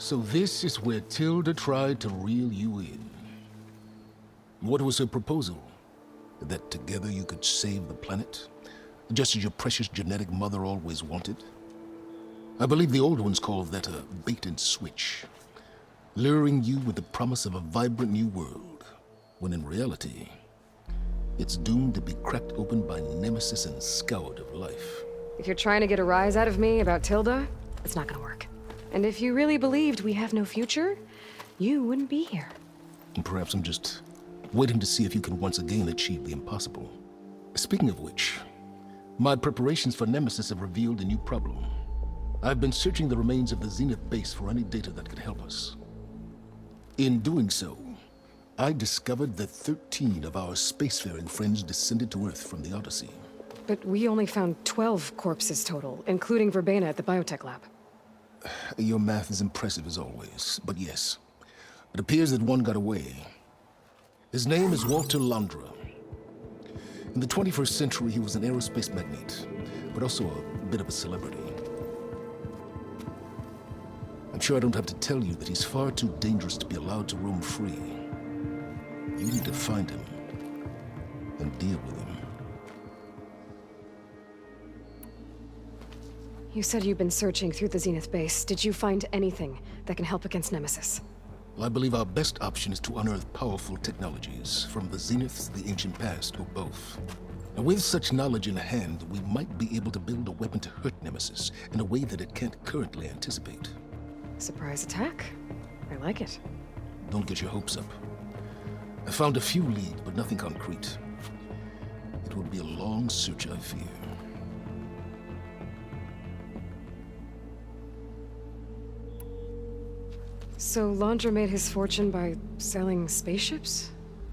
So this is where Tilda tried to reel you in. What was her proposal? That together you could save the planet? Just as your precious genetic mother always wanted? I believe the old ones called that a bait and switch. Luring you with the promise of a vibrant new world, when in reality, it's doomed to be cracked open by nemesis and scoured of life. If you're trying to get a rise out of me about Tilda, it's not gonna work. And if you really believed we have no future, you wouldn't be here. And perhaps I'm just waiting to see if you can once again achieve the impossible. Speaking of which, my preparations for Nemesis have revealed a new problem. I've been searching the remains of the Zenith base for any data that could help us. In doing so, I discovered that 13 of our spacefaring friends descended to Earth from the Odyssey. But we only found 12 corpses total, including Verbena at the biotech lab. Your math is impressive as always, but yes, it appears that one got away. His name is Walter Londra. In the 21st century, he was an aerospace magnate, but also a bit of a celebrity. I'm sure I don't have to tell you that he's far too dangerous to be allowed to roam free. You need to find him and deal with him. You said you've been searching through the Zenith base. Did you find anything that can help against Nemesis? Well, I believe our best option is to unearth powerful technologies, from the Zeniths, the ancient past, or both. Now, with such knowledge in hand, we might be able to build a weapon to hurt Nemesis in a way that it can't currently anticipate. Surprise attack? I like it. Don't get your hopes up. I found a few leads, but nothing concrete. It will be a long search, I fear. So Londra made his fortune by selling spaceships?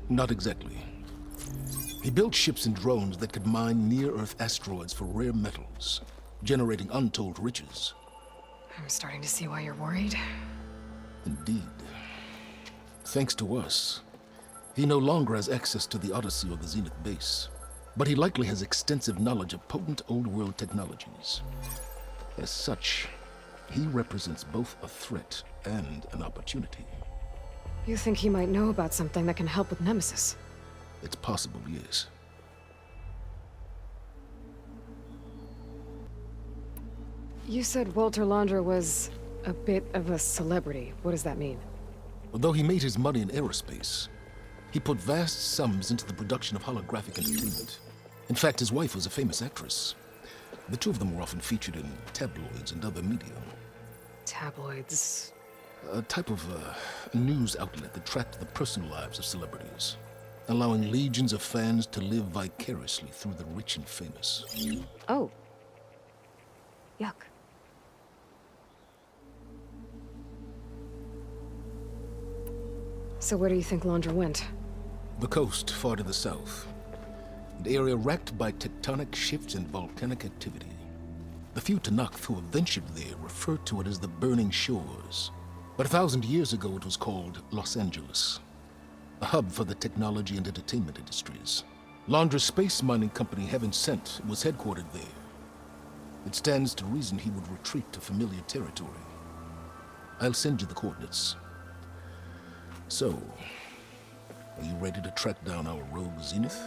Not exactly. He built ships and drones that could mine near-Earth asteroids for rare metals, generating untold riches. I'm starting to see why you're worried. Indeed. Thanks to us, he no longer has access to the Odyssey or the Zenith base, but he likely has extensive knowledge of potent old-world technologies. As such, he represents both a threat and an opportunity. You think he might know about something that can help with Nemesis? It's possible, yes. You said Walter Londra was a bit of a celebrity. What does that mean? Although he made his money in aerospace, he put vast sums into the production of holographic entertainment. In fact, his wife was a famous actress. The two of them were often featured in tabloids and other media. Tabloids? A type of news outlet that tracked the personal lives of celebrities, allowing legions of fans to live vicariously through the rich and famous. Oh. Yuck. So where do you think Londra went? The coast, far to the south. An area racked by tectonic shifts and volcanic activity. The few Tenakth who have ventured there refer to it as the Burning Shores. But 1,000 years ago it was called Los Angeles, a hub for the technology and entertainment industries. Londra's space mining company, Heaven Sent, was headquartered there. It stands to reason he would retreat to familiar territory. I'll send you the coordinates. So, are you ready to track down our rogue Zenith?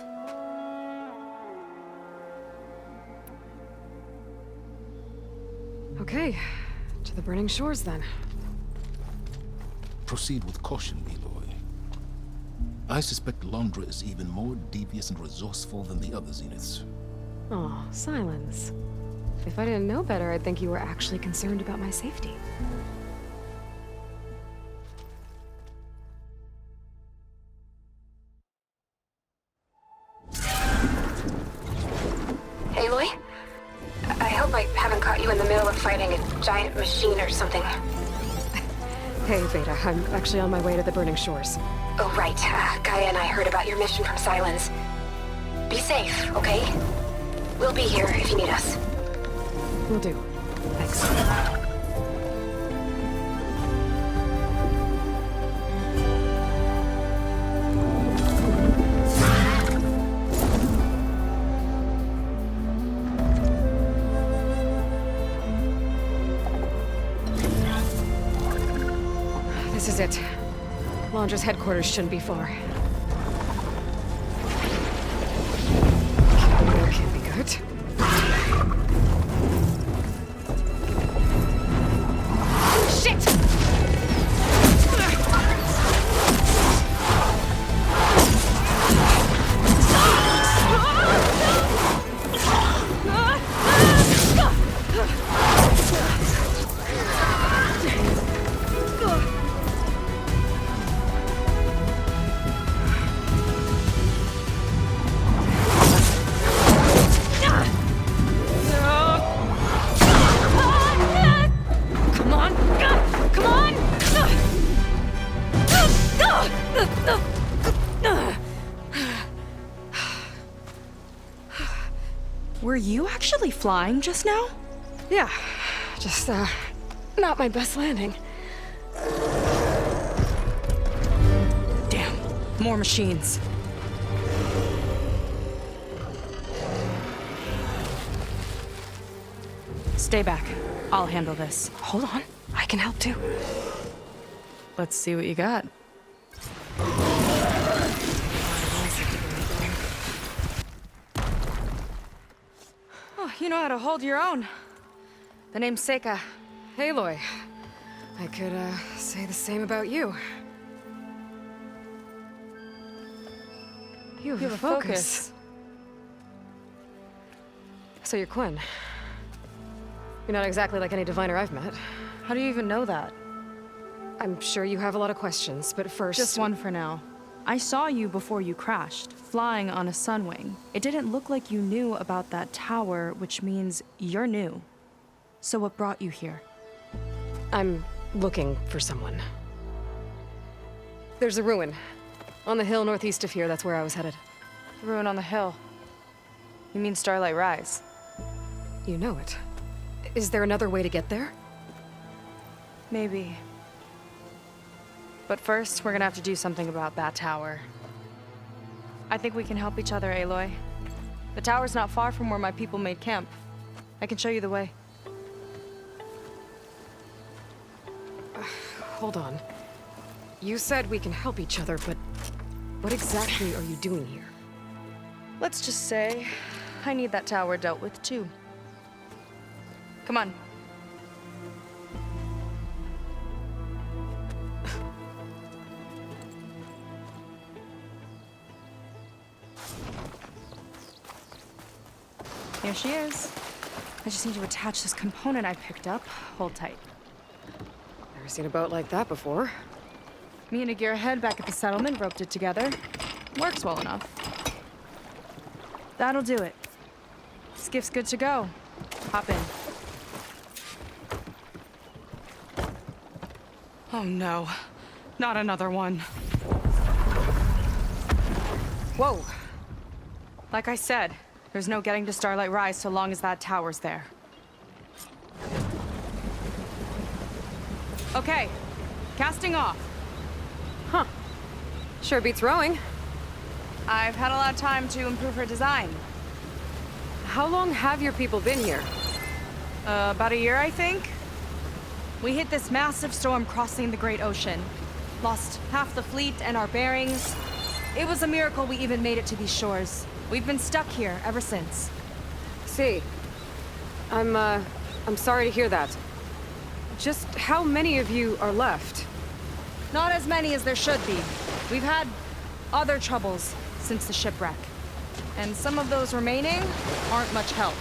Okay, to the Burning Shores then. Proceed with caution, Aloy. I suspect Londra is even more devious and resourceful than the other Zeniths. Aw, Silence. If I didn't know better, I'd think you were actually concerned about my safety. Aloy? I hope I haven't caught you in the middle of fighting a giant machine or something. Hey, Beta, I'm actually on my way to the Burning Shores. Oh, right. Gaia and I heard about your mission from Silence. Be safe, okay? We'll be here if you need us. Will do. Thanks. it. Laundra's headquarters shouldn't be far. Can't be good. Shit! Were you actually flying just now? Yeah, just, not my best landing. Damn, more machines. Stay back. I'll handle this. Hold on, I can help too. Let's see what you got. Oh, you know how to hold your own. The name's Seika. Aloy. I could, say the same about you. You have a focus. So you're Quinn. You're not exactly like any diviner I've met. How do you even know that? I'm sure you have a lot of questions, but first... Just one for now. I saw you before you crashed, flying on a sunwing. It didn't look like you knew about that tower, which means you're new. So what brought you here? I'm looking for someone. There's a ruin. On the hill northeast of here, that's where I was headed. The ruin on the hill. You mean Starlight Rise? You know it. Is there another way to get there? Maybe. But first, we're gonna have to do something about that tower. I think we can help each other, Aloy. The tower's not far from where my people made camp. I can show you the way. Hold on. You said we can help each other, but what exactly are you doing here? Let's just say, I need that tower dealt with too. Come on. Here she is. I just need to attach this component I picked up. Hold tight. Never seen a boat like that before. Me and a gearhead back at the settlement roped it together. Works well enough. That'll do it. Skiff's good to go. Hop in. Oh no, not another one. Whoa! Like I said, there's no getting to Starlight Rise so long as that tower's there. Okay, casting off. Huh. Sure beats rowing. I've had a lot of time to improve her design. How long have your people been here? About a year, I think. We hit this massive storm crossing the Great Ocean. Lost half the fleet and our bearings. It was a miracle we even made it to these shores. We've been stuck here ever since. See. I'm sorry to hear that. Just how many of you are left? Not as many as there should be. We've had other troubles since the shipwreck. And some of those remaining aren't much help.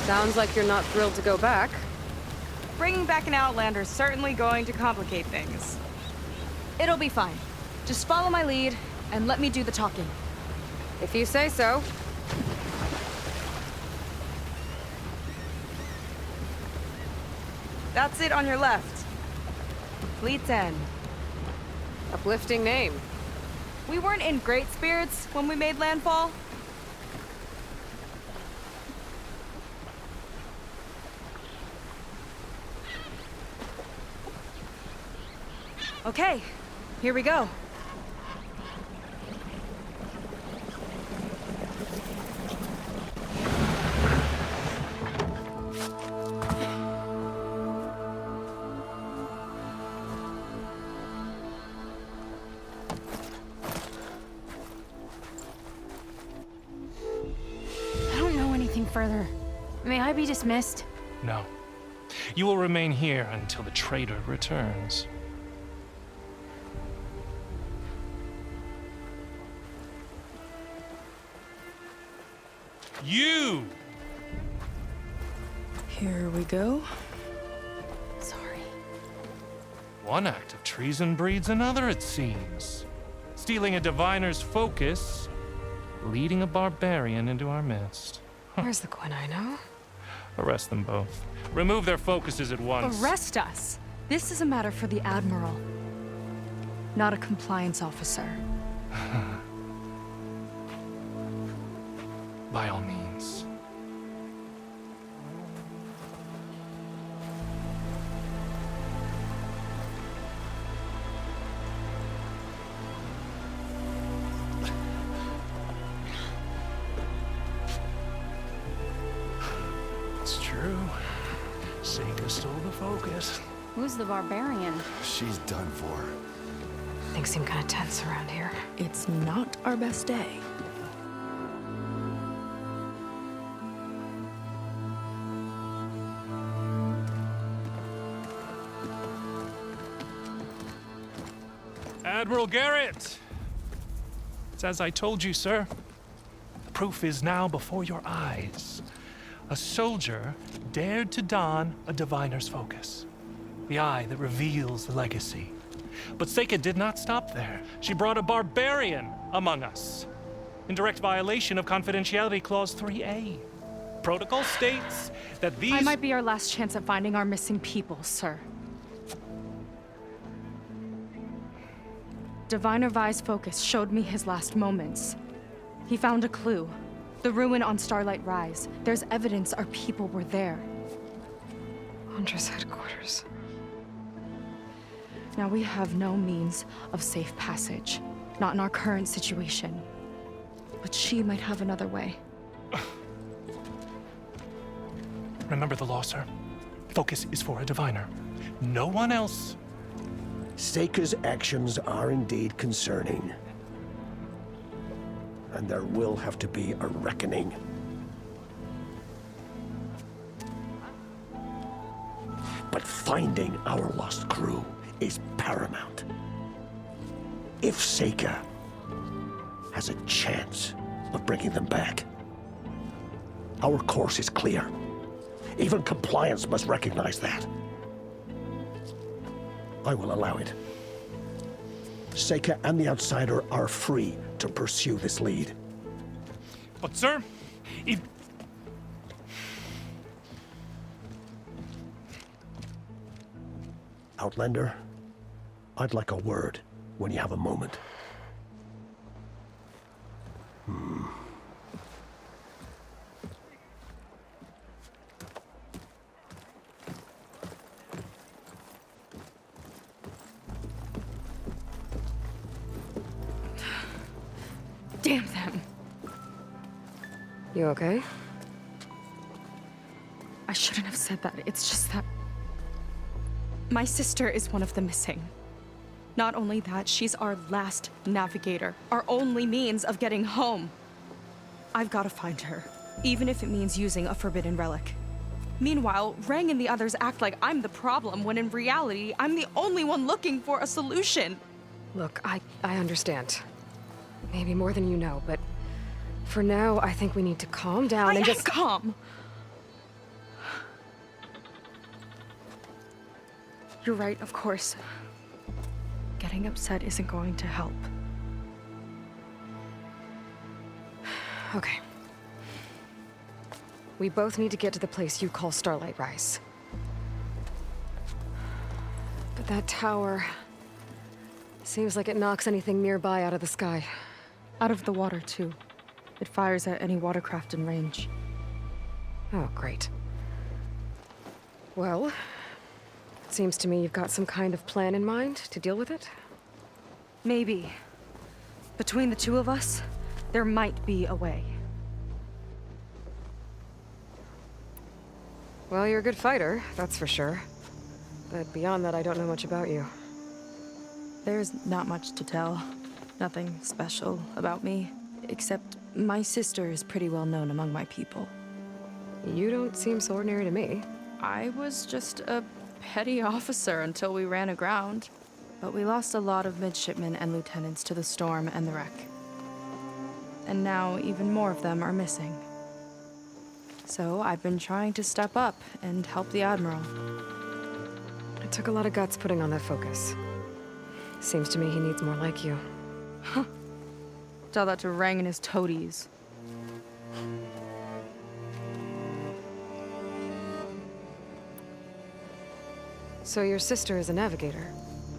Sounds like you're not thrilled to go back. Bringing back an Outlander is certainly going to complicate things. It'll be fine. Just follow my lead and let me do the talking. If you say so. That's it on your left. Fleet's End. Uplifting name. We weren't in great spirits when we made landfall. Okay, here we go. May I be dismissed? No. You will remain here until the traitor returns. You! Here we go. Sorry. One act of treason breeds another, it seems. Stealing a diviner's focus, leading a barbarian into our midst. Where's the Quinino? Arrest them both. Remove their focuses at once. Arrest us! This is a matter for the Admiral, not a compliance officer. By all means. It's true. Seika stole the focus. Who's the barbarian? She's done for. Things seem kind of tense around here. It's not our best day. Admiral Garrett! It's as I told you, sir. The proof is now before your eyes. A soldier dared to don a diviner's focus. The eye that reveals the legacy. But Seika did not stop there. She brought a barbarian among us. In direct violation of Confidentiality Clause 3A. Protocol states that these... I might be our last chance at finding our missing people, sir. Diviner Vi's focus showed me his last moments. He found a clue. The ruin on Starlight Rise. There's evidence our people were there. Hunter's headquarters. Now we have no means of safe passage. Not in our current situation. But she might have another way. Remember the law, sir. Focus is for a diviner. No one else. Seika's actions are indeed concerning. And there will have to be a reckoning. But finding our lost crew is paramount. If Seika has a chance of bringing them back, our course is clear. Even compliance must recognize that. I will allow it. Seika and the Outsider are free to pursue this lead. But, sir, if... Outlander, I'd like a word when you have a moment. Damn them. You okay? I shouldn't have said that. It's just that... my sister is one of the missing. Not only that, she's our last navigator. Our only means of getting home. I've got to find her. Even if it means using a forbidden relic. Meanwhile, Rang and the others act like I'm the problem, when in reality, I'm the only one looking for a solution. Look, I understand. Maybe more than you know, but for now, I think we need to calm down I and am just... calm. You're right, of course. Getting upset isn't going to help. Okay. We both need to get to the place you call Starlight Rise. But that tower... seems like it knocks anything nearby out of the sky. Out of the water, too. It fires at any watercraft in range. Oh, great. Well, it seems to me you've got some kind of plan in mind to deal with it. Maybe. Between the two of us, there might be a way. Well, you're a good fighter, that's for sure. But beyond that, I don't know much about you. There's not much to tell. Nothing special about me, except my sister is pretty well known among my people. You don't seem so ordinary to me. I was just a petty officer until we ran aground. But we lost a lot of midshipmen and lieutenants to the storm and the wreck. And now even more of them are missing. So I've been trying to step up and help the Admiral. It took a lot of guts putting on that focus. Seems to me he needs more like you. Tell that to Rang and his toadies. So your sister is a navigator?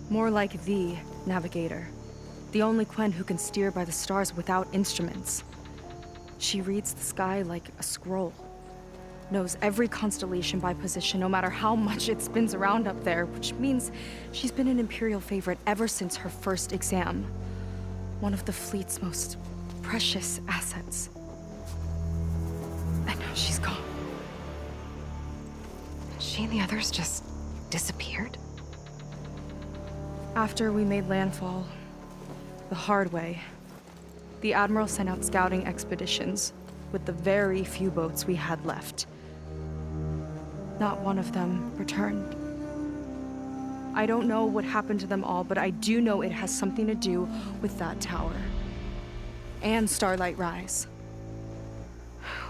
More like the navigator. The only Quen who can steer by the stars without instruments. She reads the sky like a scroll. Knows every constellation by position, no matter how much it spins around up there, which means she's been an Imperial favorite ever since her first exam. One of the fleet's most precious assets. And now she's gone. She and the others just disappeared? After we made landfall, the hard way, the Admiral sent out scouting expeditions with the very few boats we had left. Not one of them returned. I don't know what happened to them all, but I do know it has something to do with that tower. And Starlight Rise.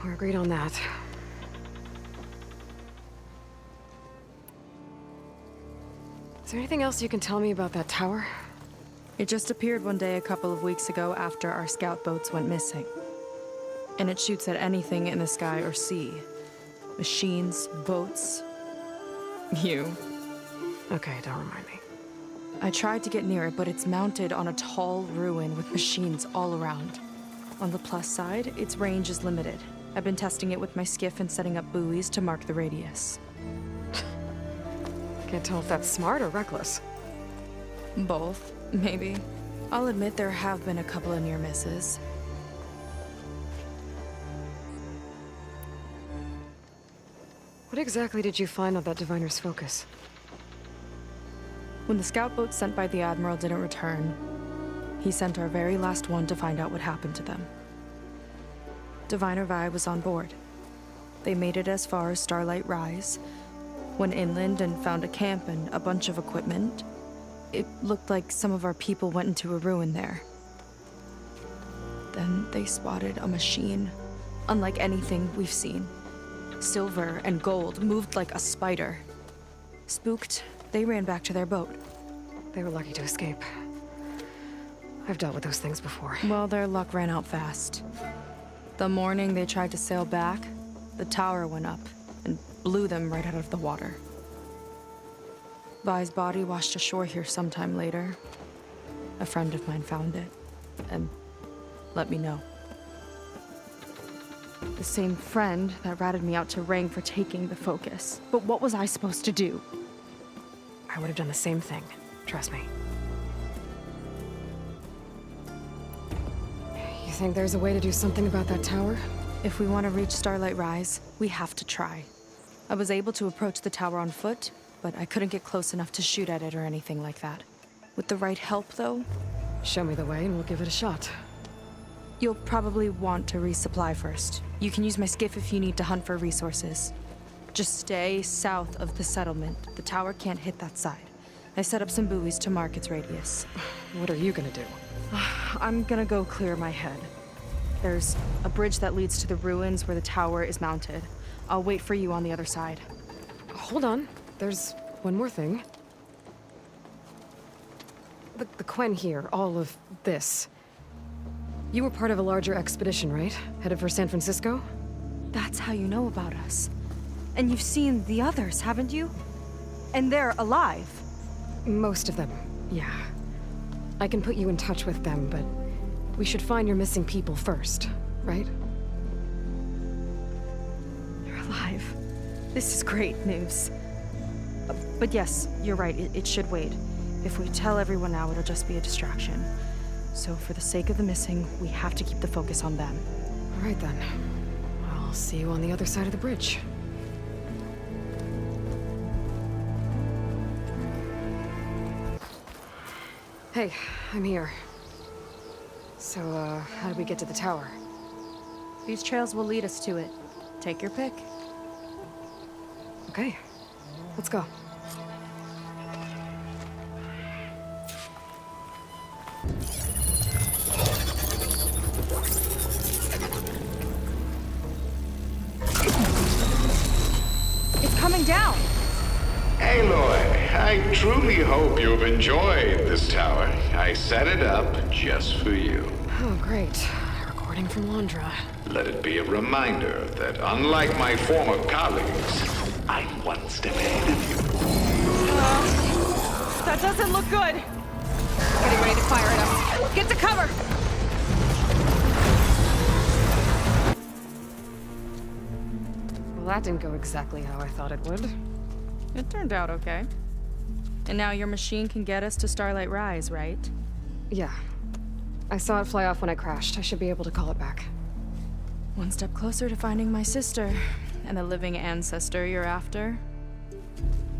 We're agreed on that. Is there anything else you can tell me about that tower? It just appeared one day a couple of weeks ago after our scout boats went missing. And it shoots at anything in the sky or sea. Machines, boats, you. Okay, don't remind me. I tried to get near it, but it's mounted on a tall ruin with machines all around. On the plus side, its range is limited. I've been testing it with my skiff and setting up buoys to mark the radius. Can't tell if that's smart or reckless. Both, maybe. I'll admit there have been a couple of near misses. What exactly did you find on that diviner's focus? When the scout boat sent by the Admiral didn't return, he sent our very last one to find out what happened to them. Diviner Vi was on board. They made it as far as Starlight Rise, went inland and found a camp and a bunch of equipment. It looked like some of our people went into a ruin there. Then they spotted a machine, unlike anything we've seen. Silver and gold, moved like a spider. Spooked, they ran back to their boat. They were lucky to escape. I've dealt with those things before. Well, their luck ran out fast. The morning they tried to sail back, the tower went up and blew them right out of the water. Vi's body washed ashore here sometime later. A friend of mine found it and let me know. The same friend that ratted me out to Rang for taking the focus. But what was I supposed to do? I would have done the same thing. Trust me. You think there's a way to do something about that tower? If we want to reach Starlight Rise, we have to try. I was able to approach the tower on foot, but I couldn't get close enough to shoot at it or anything like that. With the right help, though, Show me the way and we'll give it a shot. you'll probably want to resupply first. You can use my skiff if you need to hunt for resources. Just stay south of the settlement. The tower can't hit that side. I set up some buoys to mark its radius. What are you gonna do? I'm gonna go clear my head. There's a bridge that leads to the ruins where the tower is mounted. I'll wait for you on the other side. Hold on. There's one more thing. The Quen here, all of this. You were part of a larger expedition, right? Headed for San Francisco? That's how you know about us. And you've seen the others, haven't you? And they're alive. Most of them, yeah. I can put you in touch with them, but we should find your missing people first, right? They're alive. This is great news. But yes, you're right, it should wait. If we tell everyone now, it'll just be a distraction. So for the sake of the missing, we have to keep the focus on them. All right then. I'll see you on the other side of the bridge. Hey, I'm here. So, how do we get to the tower? These trails will lead us to it. Take your pick. Okay, let's go. It's coming down! Aloy, I truly hope you've enjoyed this tower. I set it up just for you. Oh, great. Recording from Londra. Let it be a reminder that unlike my former colleagues, I'm one step ahead of you. That doesn't look good! Getting ready to fire at us. Get to cover! Well, that didn't go exactly how I thought it would. It turned out okay. And now your machine can get us to Starlight Rise, right? Yeah. I saw it fly off when I crashed. I should be able to call it back. One step closer to finding my sister, and the living ancestor you're after.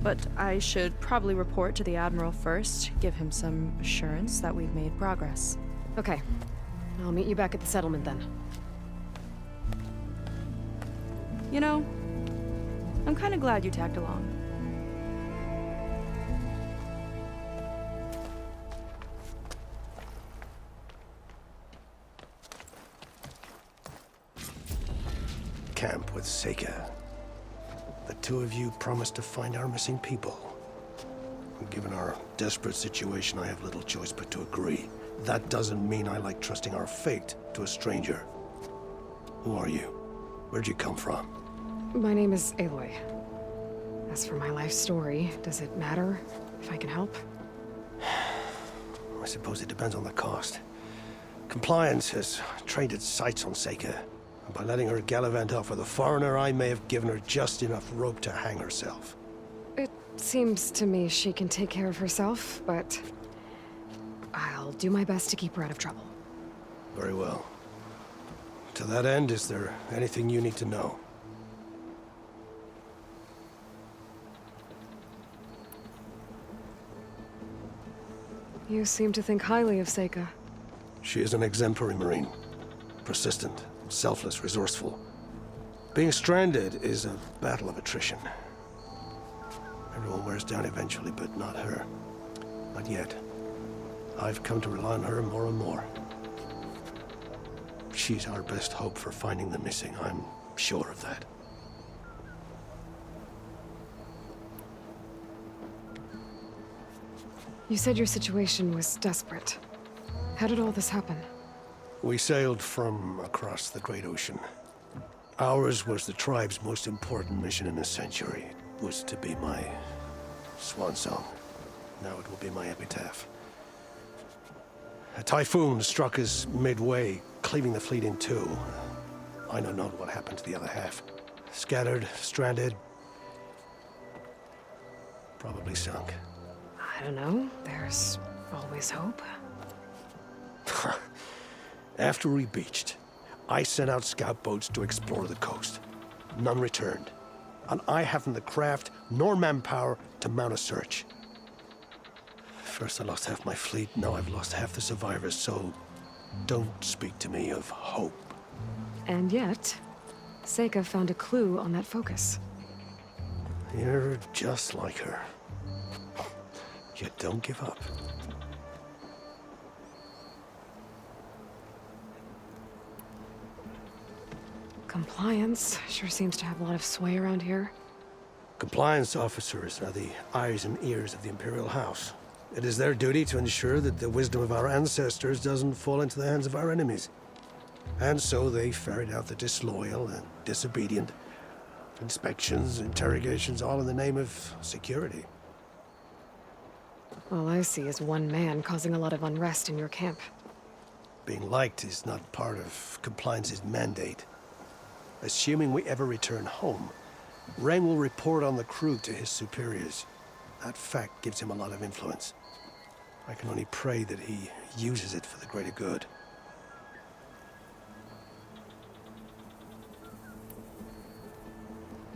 But I should probably report to the Admiral first, give him some assurance that we've made progress. Okay. I'll meet you back at the settlement then. You know, I'm kind of glad you tagged along. Camp with Seika. The two of you promised to find our missing people. Given our desperate situation, I have little choice but to agree. That doesn't mean I like trusting our fate to a stranger. Who are you? Where'd you come from? My name is Aloy. As for my life story, does it matter if I can help? I suppose it depends on the cost. Compliance has trained its sights on Seika. And by letting her gallivant off with a foreigner, I may have given her just enough rope to hang herself. It seems to me she can take care of herself, but I'll do my best to keep her out of trouble. Very well. To that end, is there anything you need to know? You seem to think highly of Seika. She is an exemplary Marine. Persistent, selfless, resourceful. Being stranded is a battle of attrition. Everyone wears down eventually, but not her. Not yet. I've come to rely on her more and more. She's our best hope for finding the missing, I'm sure of that. You said your situation was desperate. How did all this happen? We sailed from across the Great Ocean. Ours was the tribe's most important mission in a century. It was to be my swan song. Now it will be my epitaph. A typhoon struck us midway, cleaving the fleet in two. I know not what happened to the other half. Scattered, stranded, probably sunk. I don't know. There's always hope. After we beached, I sent out scout boats to explore the coast. None returned. And I haven't the craft nor manpower to mount a search. First I lost half my fleet, now I've lost half the survivors, so don't speak to me of hope. And yet, Seika found a clue on that focus. You're just like her. You don't give up. Compliance sure seems to have a lot of sway around here. Compliance officers are the eyes and ears of the Imperial House. It is their duty to ensure that the wisdom of our ancestors doesn't fall into the hands of our enemies. And so they ferret out the disloyal and disobedient. Inspections, interrogations, all in the name of security. All I see is one man causing a lot of unrest in your camp. Being liked is not part of Compliance's mandate. Assuming we ever return home, Ren will report on the crew to his superiors. That fact gives him a lot of influence. I can only pray that he uses it for the greater good.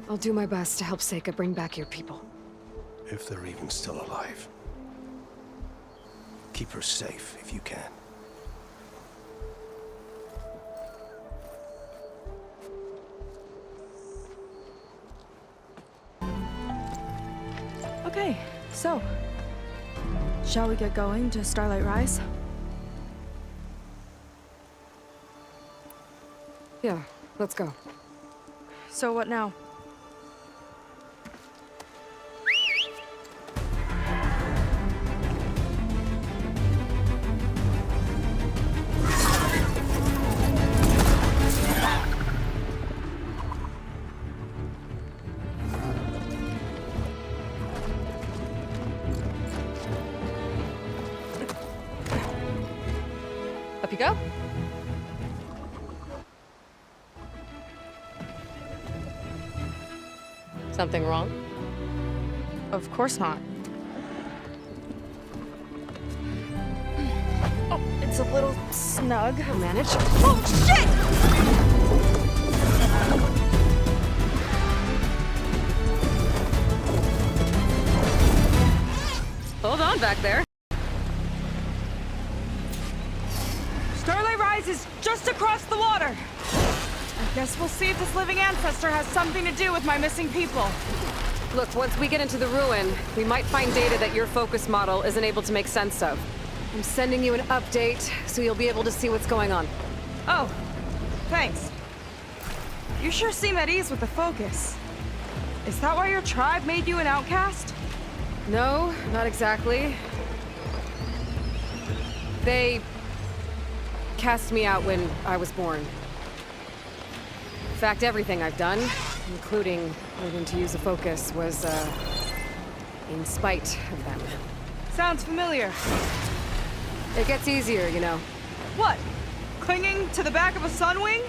I'll do my best to help Seika bring back your people. If they're even still alive. Keep her safe if you can. Okay, so, shall we get going to Starlight Rise? Yeah, let's go. So what now? Up you go. Something wrong? Of course not. Oh, it's a little snug. I'll manage. Oh, shit! Hold on back there. Starlight Rise is just across the water. I guess we'll see if this living ancestor has something to do with my missing people. Look, once we get into the ruin, we might find data that your focus model isn't able to make sense of. I'm sending you an update, so you'll be able to see what's going on. Oh, thanks. You sure seem at ease with the focus. Is that why your tribe made you an outcast? No, not exactly. They cast me out when I was born. In fact, everything I've done, including learning to use a focus, was, in spite of them. Sounds familiar. It gets easier, you know. What? Clinging to the back of a sunwing?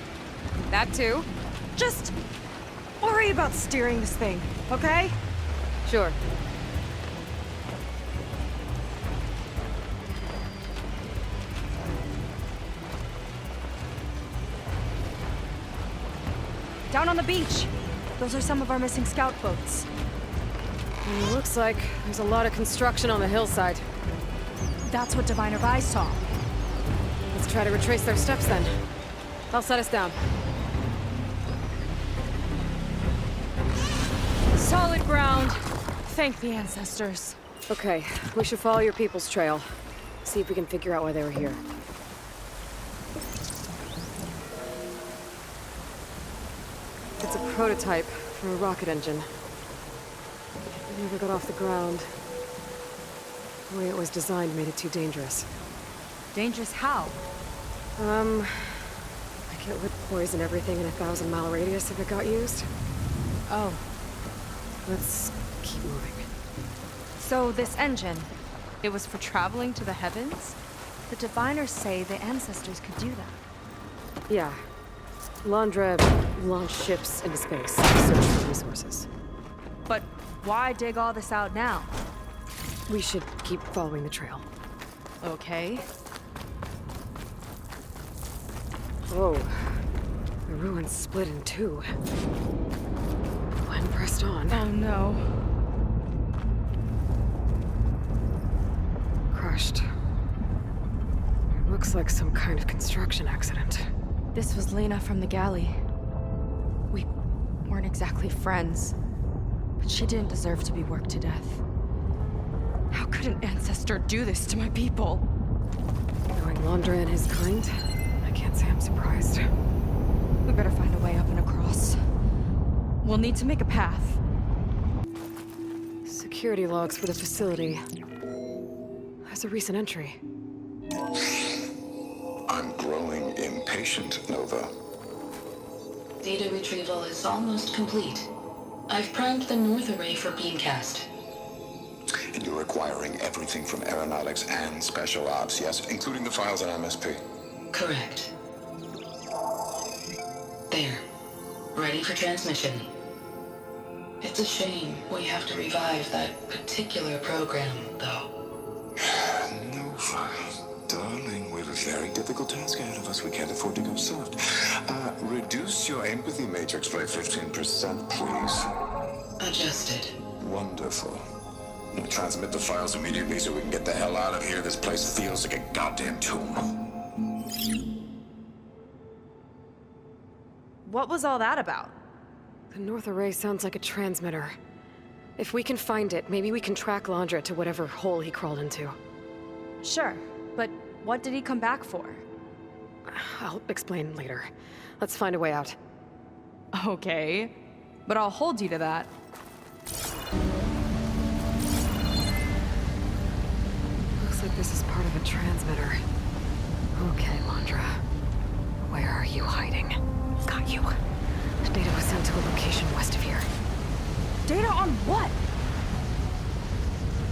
That too. Just worry about steering this thing, okay? Sure. Down on the beach. Those are some of our missing scout boats. It looks like there's a lot of construction on the hillside. That's what Diviner Vi saw. Let's try to retrace their steps then. I'll set us down. Solid ground. Thank the ancestors. Okay, we should follow your people's trail. See if we can figure out why they were here. It's a prototype for a rocket engine. It never got off the ground. The way it was designed made it too dangerous. Dangerous how? Like it would poison everything in a 1,000-mile radius if it got used. Oh. Let's keep moving. So this engine, it was for traveling to the heavens? The diviners say the ancestors could do that. Yeah. Londra launched ships into space to search for resources. But why dig all this out now? We should keep following the trail. Okay. Whoa. The ruins split in two. When pressed on. Oh no. Crushed. It looks like some kind of construction accident. This was Lena from the galley. We weren't exactly friends, but she didn't deserve to be worked to death. How could an ancestor do this to my people? Knowing Londra and his kind, I can't say I'm surprised. We better find a way up and across. We'll need to make a path. Security logs for the facility. There's a recent entry. I'm growing impatient, Nova. Data retrieval is almost complete. I've primed the north array for beamcast. And you're acquiring everything from aeronautics and special ops, yes? Including the files on MSP. Correct. There. Ready for transmission. It's a shame we have to revive that particular program, though. Nova, darling, we have a very difficult task ahead of us. We can't afford to go soft. Reduce your empathy matrix by 15%, please. Adjusted. Wonderful. We'll transmit the files immediately so we can get the hell out of here. This place feels like a goddamn tomb. What was all that about? The north array sounds like a transmitter. If we can find it, maybe we can track Landra to whatever hole he crawled into. Sure, but what did he come back for? I'll explain later. Let's find a way out. Okay, but I'll hold you to that. Looks like this is part of a transmitter. Okay, Landra. Where are you hiding? Got you. The data was sent to a location west of here. Data on what?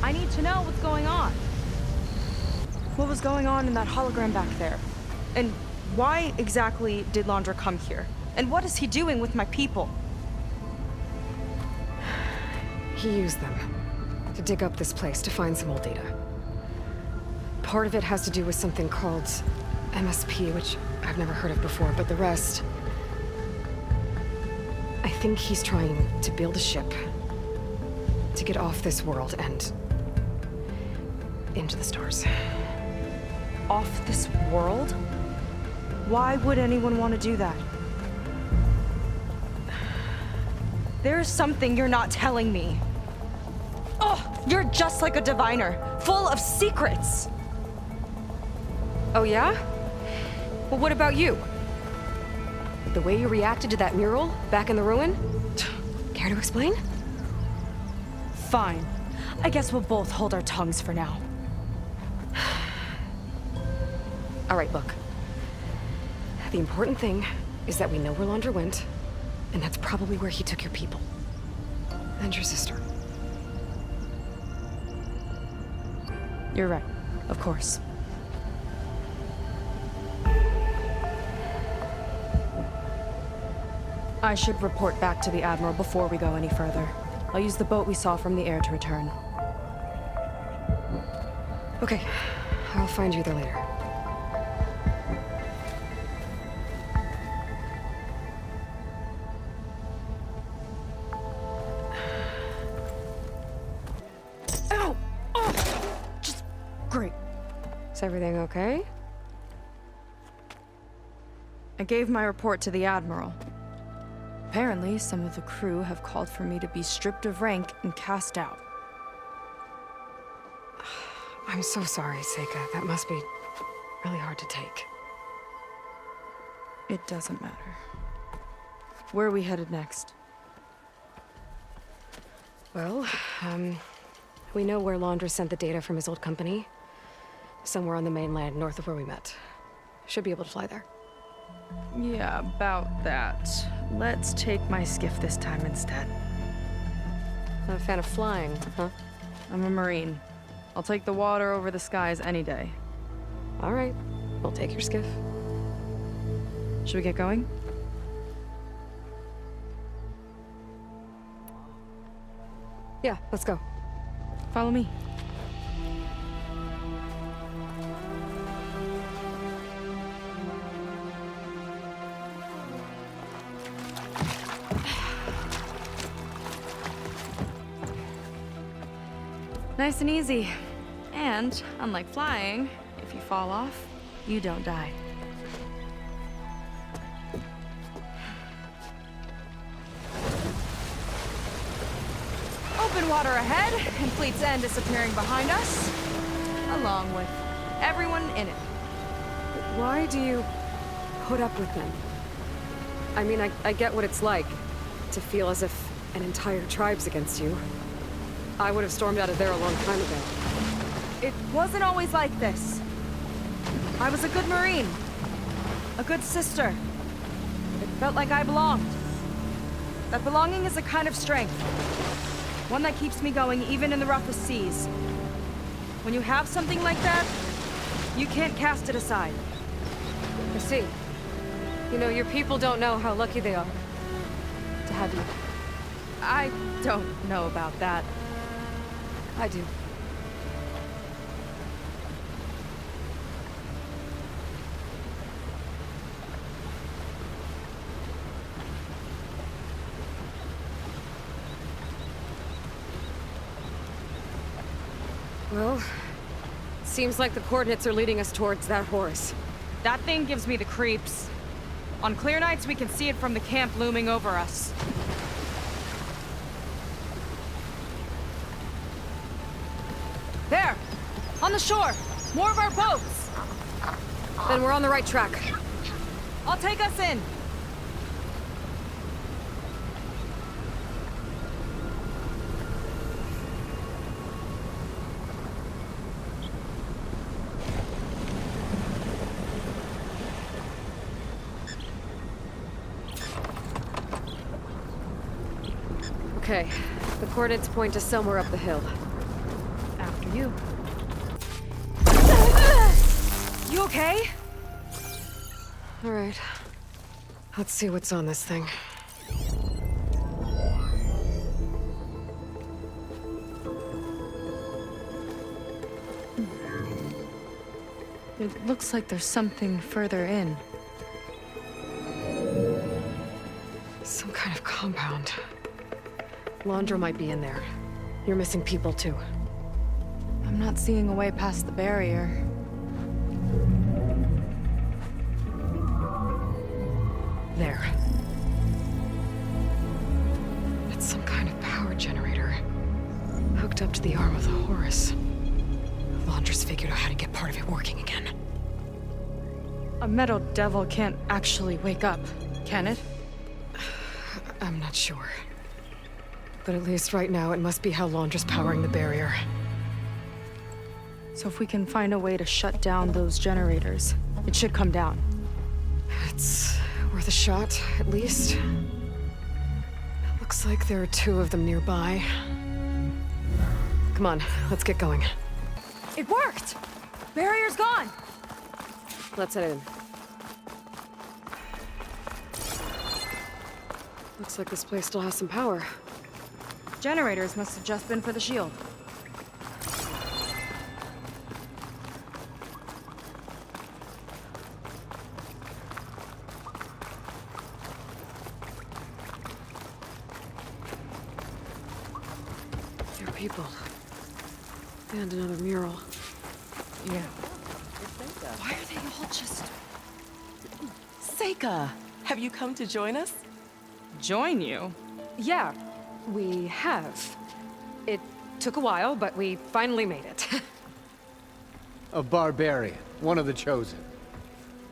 I need to know what's going on. What was going on in that hologram back there? And why exactly did Landra come here? And what is he doing with my people? He used them to dig up this place to find some old data. Part of it has to do with something called MSP, which I've never heard of before, but the rest... I think he's trying to build a ship to get off this world and into the stars. Off this world? Why would anyone want to do that? There's something you're not telling me. Oh, you're just like a diviner, full of secrets. Oh yeah? Well, what about you? The way you reacted to that mural back in the ruin? Care to explain? Fine. I guess we'll both hold our tongues for now. All right, look. The important thing is that we know where Landra went, and that's probably where he took your people. And your sister. You're right. Of course. I should report back to the Admiral before we go any further. I'll use the boat we saw from the air to return. Okay. I'll find you there later. Ow! Oh! Just... great. Is everything okay? I gave my report to the Admiral. Apparently, some of the crew have called for me to be stripped of rank and cast out. I'm so sorry, Seika. That must be really hard to take. It doesn't matter. Where are we headed next? Well, we know where Landra sent the data from his old company. Somewhere on the mainland, north of where we met. Should be able to fly there. Yeah, about that. Let's take my skiff this time instead. Not a fan of flying, huh? I'm a Marine. I'll take the water over the skies any day. All right. We'll take your skiff. Should we get going? Yeah, let's go. Follow me. Nice and easy. And, unlike flying, if you fall off, you don't die. Open water ahead, and Fleet's End disappearing behind us, along with everyone in it. Why do you put up with them? I mean, I get what it's like to feel as if an entire tribe's against you. I would have stormed out of there a long time ago. It wasn't always like this. I was a good Marine. A good sister. It felt like I belonged. That belonging is a kind of strength. One that keeps me going even in the roughest seas. When you have something like that, you can't cast it aside. I see. You know, your people don't know how lucky they are to have you. I don't know about that. I do. Well, seems like the coordinates are leading us towards that horse. That thing gives me the creeps. On clear nights, we can see it from the camp looming over us. On the shore! More of our boats! Then we're on the right track. I'll take us in! Okay, the coordinates point to somewhere up the hill. After you. You okay? All right. Let's see what's on this thing. It looks like there's something further in. Some kind of compound. Laundra might be in there. You're missing people too. I'm not seeing a way past the barrier. There. It's some kind of power generator. Hooked up to the arm of the Horus. Laundra's figured out how to get part of it working again. A metal devil can't actually wake up, can it? I'm not sure. But at least right now, it must be how Laundra's powering the barrier. So if we can find a way to shut down those generators, it should come down. It's worth a shot, at least. It looks like there are 2 of them nearby. Come on, let's get going. It worked! Barrier's gone! Let's head in. Looks like this place still has some power. Generators must have just been for the shield. There are people. And another mural. Yeah. Why are they all just... Seika, have you come to join us? join you? Yeah, we have. It took a while, but we finally made it. A barbarian, one of the chosen.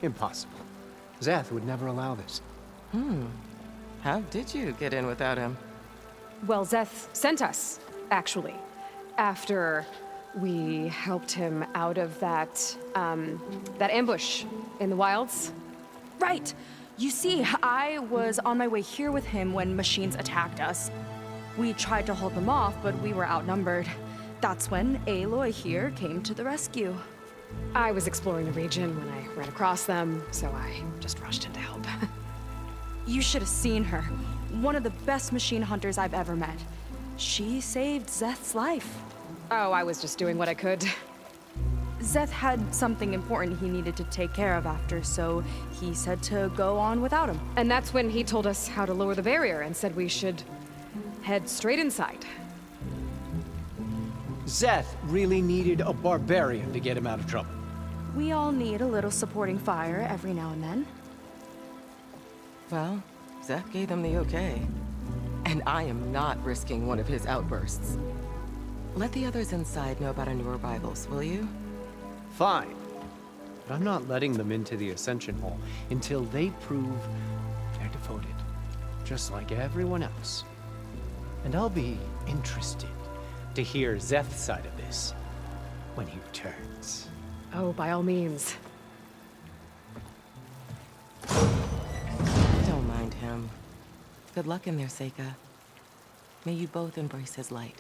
Impossible. Zeth would never allow this. How did you get in without him? Well, Zeth sent us, actually, after we helped him out of that ambush in the wilds. Right! You see, I was on my way here with him when machines attacked us. We tried to hold them off, but we were outnumbered. That's when Aloy here came to the rescue. I was exploring the region when I ran across them, so I just rushed in to help. You should have seen her. One of the best machine hunters I've ever met. She saved Zeth's life. Oh, I was just doing what I could. Zeth had something important he needed to take care of after, so he said to go on without him. And that's when he told us how to lower the barrier and said we should head straight inside. Zeth really needed a barbarian to get him out of trouble. We all need a little supporting fire every now and then. Well, Zeth gave them the okay. And I am not risking one of his outbursts. Let the others inside know about our new arrivals, will you? Fine. But I'm not letting them into the Ascension Hall until they prove they're devoted, just like everyone else. And I'll be interested to hear Zeth's side of this when he returns. Oh, by all means. Don't mind him. Good luck in there, Seika. May you both embrace his light.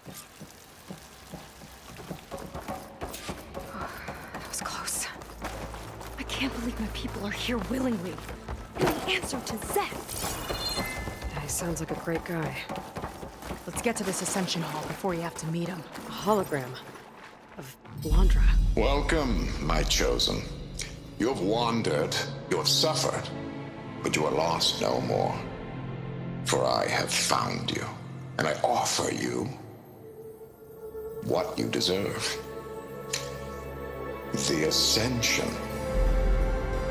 That was close. I can't believe my people are here willingly. And the answer to Zeth. He sounds like a great guy. Let's get to this Ascension Hall before you have to meet him. A hologram of Laundra. Welcome, my chosen. You have wandered, you have suffered, but you are lost no more. For I have found you, and I offer you what you deserve. The Ascension.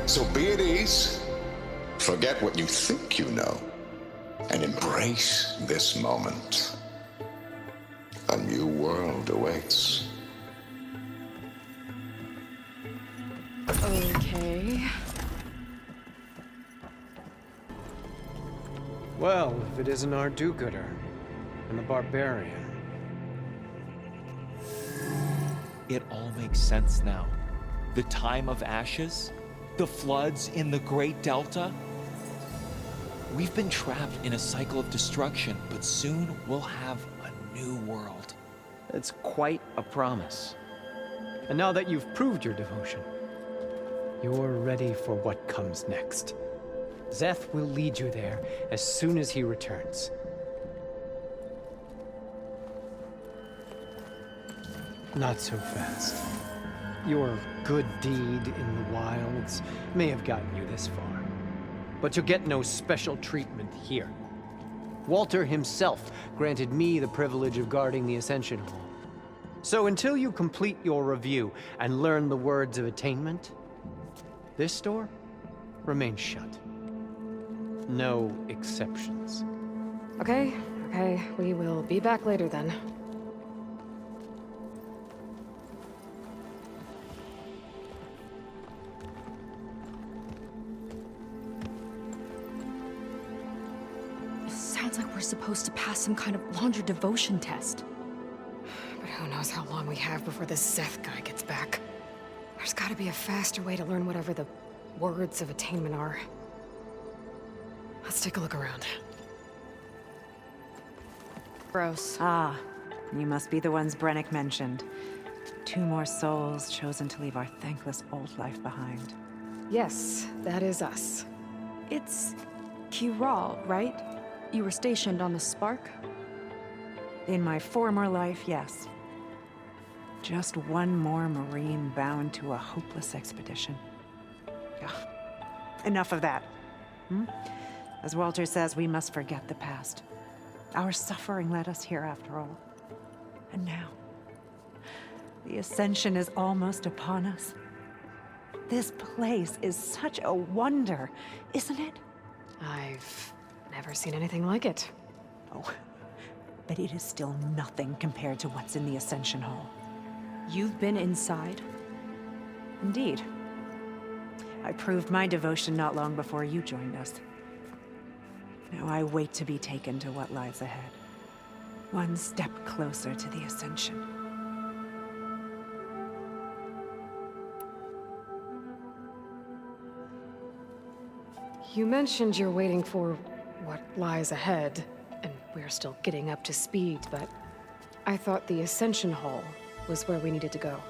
So be at ease, forget what you think you know, and embrace this moment. A new world awaits. Well, if it isn't our do-gooder and the barbarian. It all makes sense now. The time of ashes, the floods in the Great Delta. We've been trapped in a cycle of destruction, but soon we'll have a new world. It's quite a promise. And now that you've proved your devotion, you're ready for what comes next. Szeth will lead you there as soon as he returns. Not so fast. Your good deed in the wilds may have gotten you this far, but you'll get no special treatment here. Walter himself granted me the privilege of guarding the Ascension Hall. So until you complete your review and learn the words of attainment, this door remains shut. No exceptions. Okay, we will be back later then. Sounds like we're supposed to pass some kind of longer devotion test. But who knows how long we have before this Szeth guy gets back. There's gotta be a faster way to learn whatever the words of attainment are. Let's take a look around. Gross. Ah, you must be the ones Brennick mentioned. 2 more souls chosen to leave our thankless old life behind. Yes, that is us. It's Kiral, right? You were stationed on the Spark? In my former life, yes. Just one more Marine bound to a hopeless expedition. Ugh. Enough of that. As Walter says, we must forget the past. Our suffering led us here after all. And now, the Ascension is almost upon us. This place is such a wonder, isn't it? I've never seen anything like it. Oh, but it is still nothing compared to what's in the Ascension Hall. You've been inside? Indeed. I proved my devotion not long before you joined us. Now I wait to be taken to what lies ahead. One step closer to the Ascension. You mentioned you're waiting for what lies ahead, and we're still getting up to speed, but I thought the Ascension Hall was where we needed to go.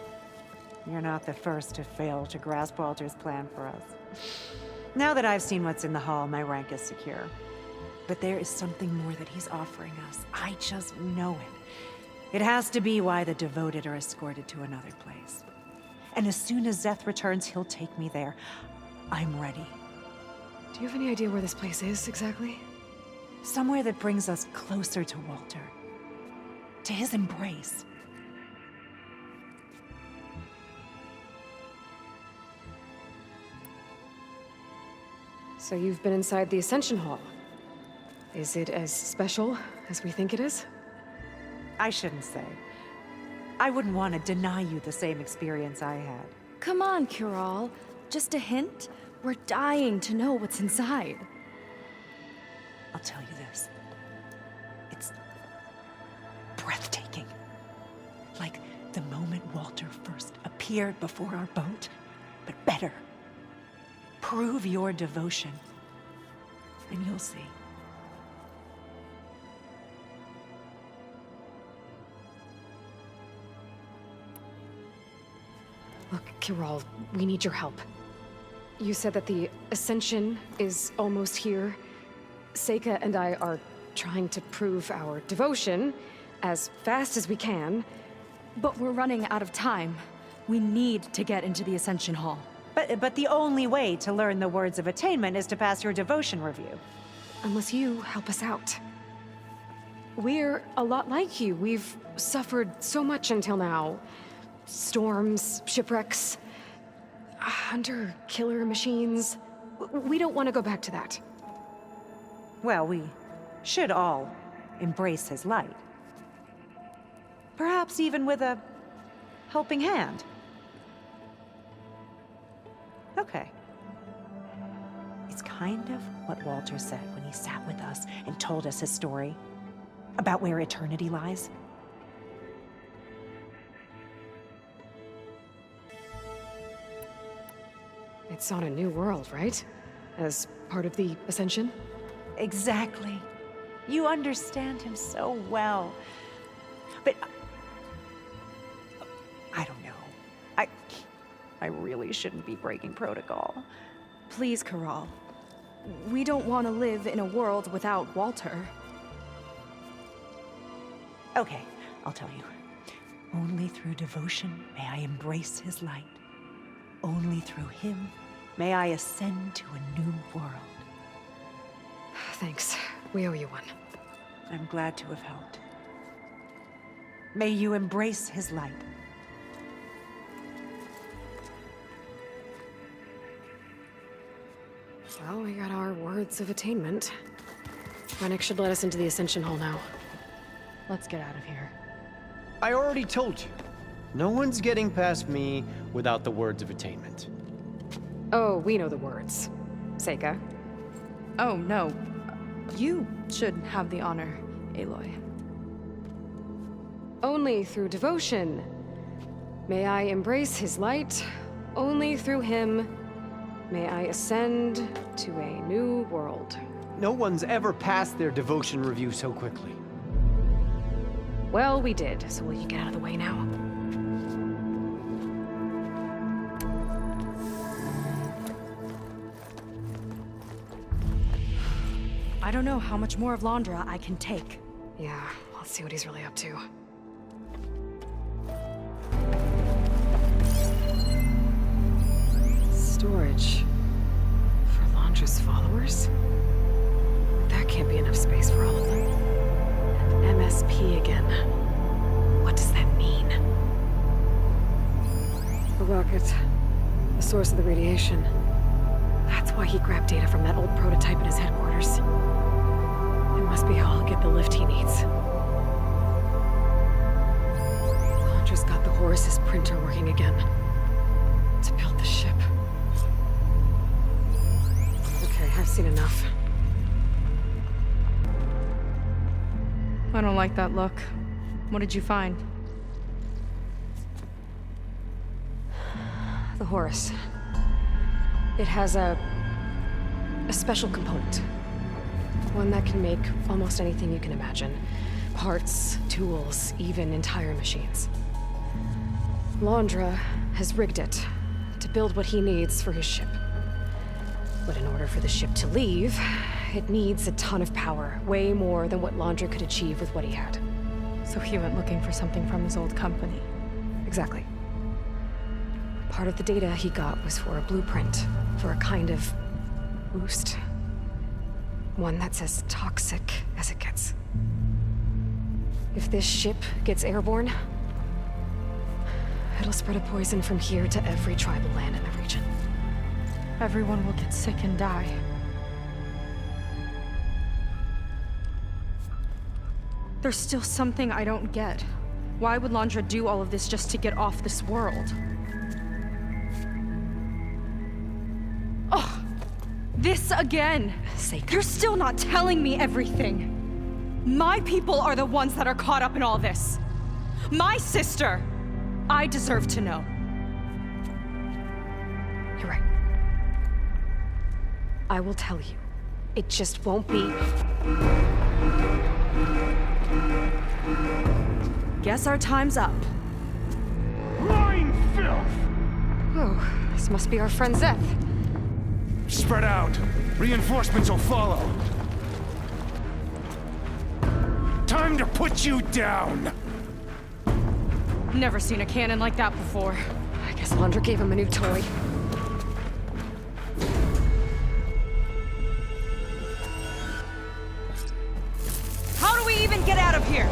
You're not the first to fail to grasp Walter's plan for us. Now that I've seen what's in the hall, my rank is secure. But there is something more that he's offering us. I just know it. It has to be why the devoted are escorted to another place. And as soon as Szeth returns, he'll take me there. I'm ready. Do you have any idea where this place is, exactly? Somewhere that brings us closer to Walter. To his embrace. So you've been inside the Ascension Hall. Is it as special as we think it is? I shouldn't say. I wouldn't want to deny you the same experience I had. Come on, Kiral. Just a hint? We're dying to know what's inside. I'll tell you this. It's breathtaking. Like the moment Walter first appeared before our boat, but better. Prove your devotion, and you'll see. Look, Kiral, we need your help. You said that the Ascension is almost here. Seika and I are trying to prove our devotion as fast as we can. But we're running out of time. We need to get into the Ascension Hall. But the only way to learn the words of attainment is to pass your devotion review. Unless you help us out. We're a lot like you. We've suffered so much until now. Storms, shipwrecks, hunter-killer machines. We don't want to go back to that. Well, we should all embrace his light. Perhaps even with a helping hand. Okay. It's coming. kind of what Walter said when he sat with us and told us his story about where eternity lies. It's on a new world, right? As part of the Ascension? Exactly. You understand him so well. But I don't know. I really shouldn't be breaking protocol. Please, Corral. We don't want to live in a world without Walter. Okay, I'll tell you. Only through devotion may I embrace his light. Only through him may I ascend to a new world. Thanks. We owe you one. I'm glad to have helped. May you embrace his light. Well, we got our words of attainment. Rennick should let us into the Ascension Hall now. Let's get out of here. I already told you. No one's getting past me without the words of attainment. Oh, we know the words. Seika. Oh, no. You should have the honor, Aloy. Only through devotion may I embrace his light. Only through him may I ascend to a new world. No one's ever passed their devotion review so quickly. Well, we did, so will you get out of the way now? I don't know how much more of Londra I can take. Yeah, let's see what he's really up to. Storage for Londra's followers? That can't be enough space for all of them. And MSP again. What does that mean? The rocket. The source of the radiation. That's why he grabbed data from that old prototype in his headquarters. It must be how he'll get the lift he needs. Londra's got the Horus's printer working again. To build the ship. Okay, I've seen enough. I don't like that look. What did you find? The Horus. It has a special component. One that can make almost anything you can imagine. Parts, tools, even entire machines. Londra has rigged it to build what he needs for his ship. But in order for the ship to leave, it needs a ton of power, way more than what Londra could achieve with what he had. So he went looking for something from his old company. Exactly. Part of the data he got was for a blueprint, for a kind of boost. One that's as toxic as it gets. If this ship gets airborne, it'll spread a poison from here to every tribal land in the region. Everyone will get sick and die. There's still something I don't get. Why would Londra do all of this just to get off this world? Oh, this again! You're still not telling me everything. My people are the ones that are caught up in all this. My sister! I deserve to know. You're right. I will tell you. It just won't be. Guess our time's up. Lying filth! Oh, this must be our friend Zeth. Spread out. Reinforcements will follow. Time to put you down! Never seen a cannon like that before. I guess Londra gave him a new toy. How do we even get out of here?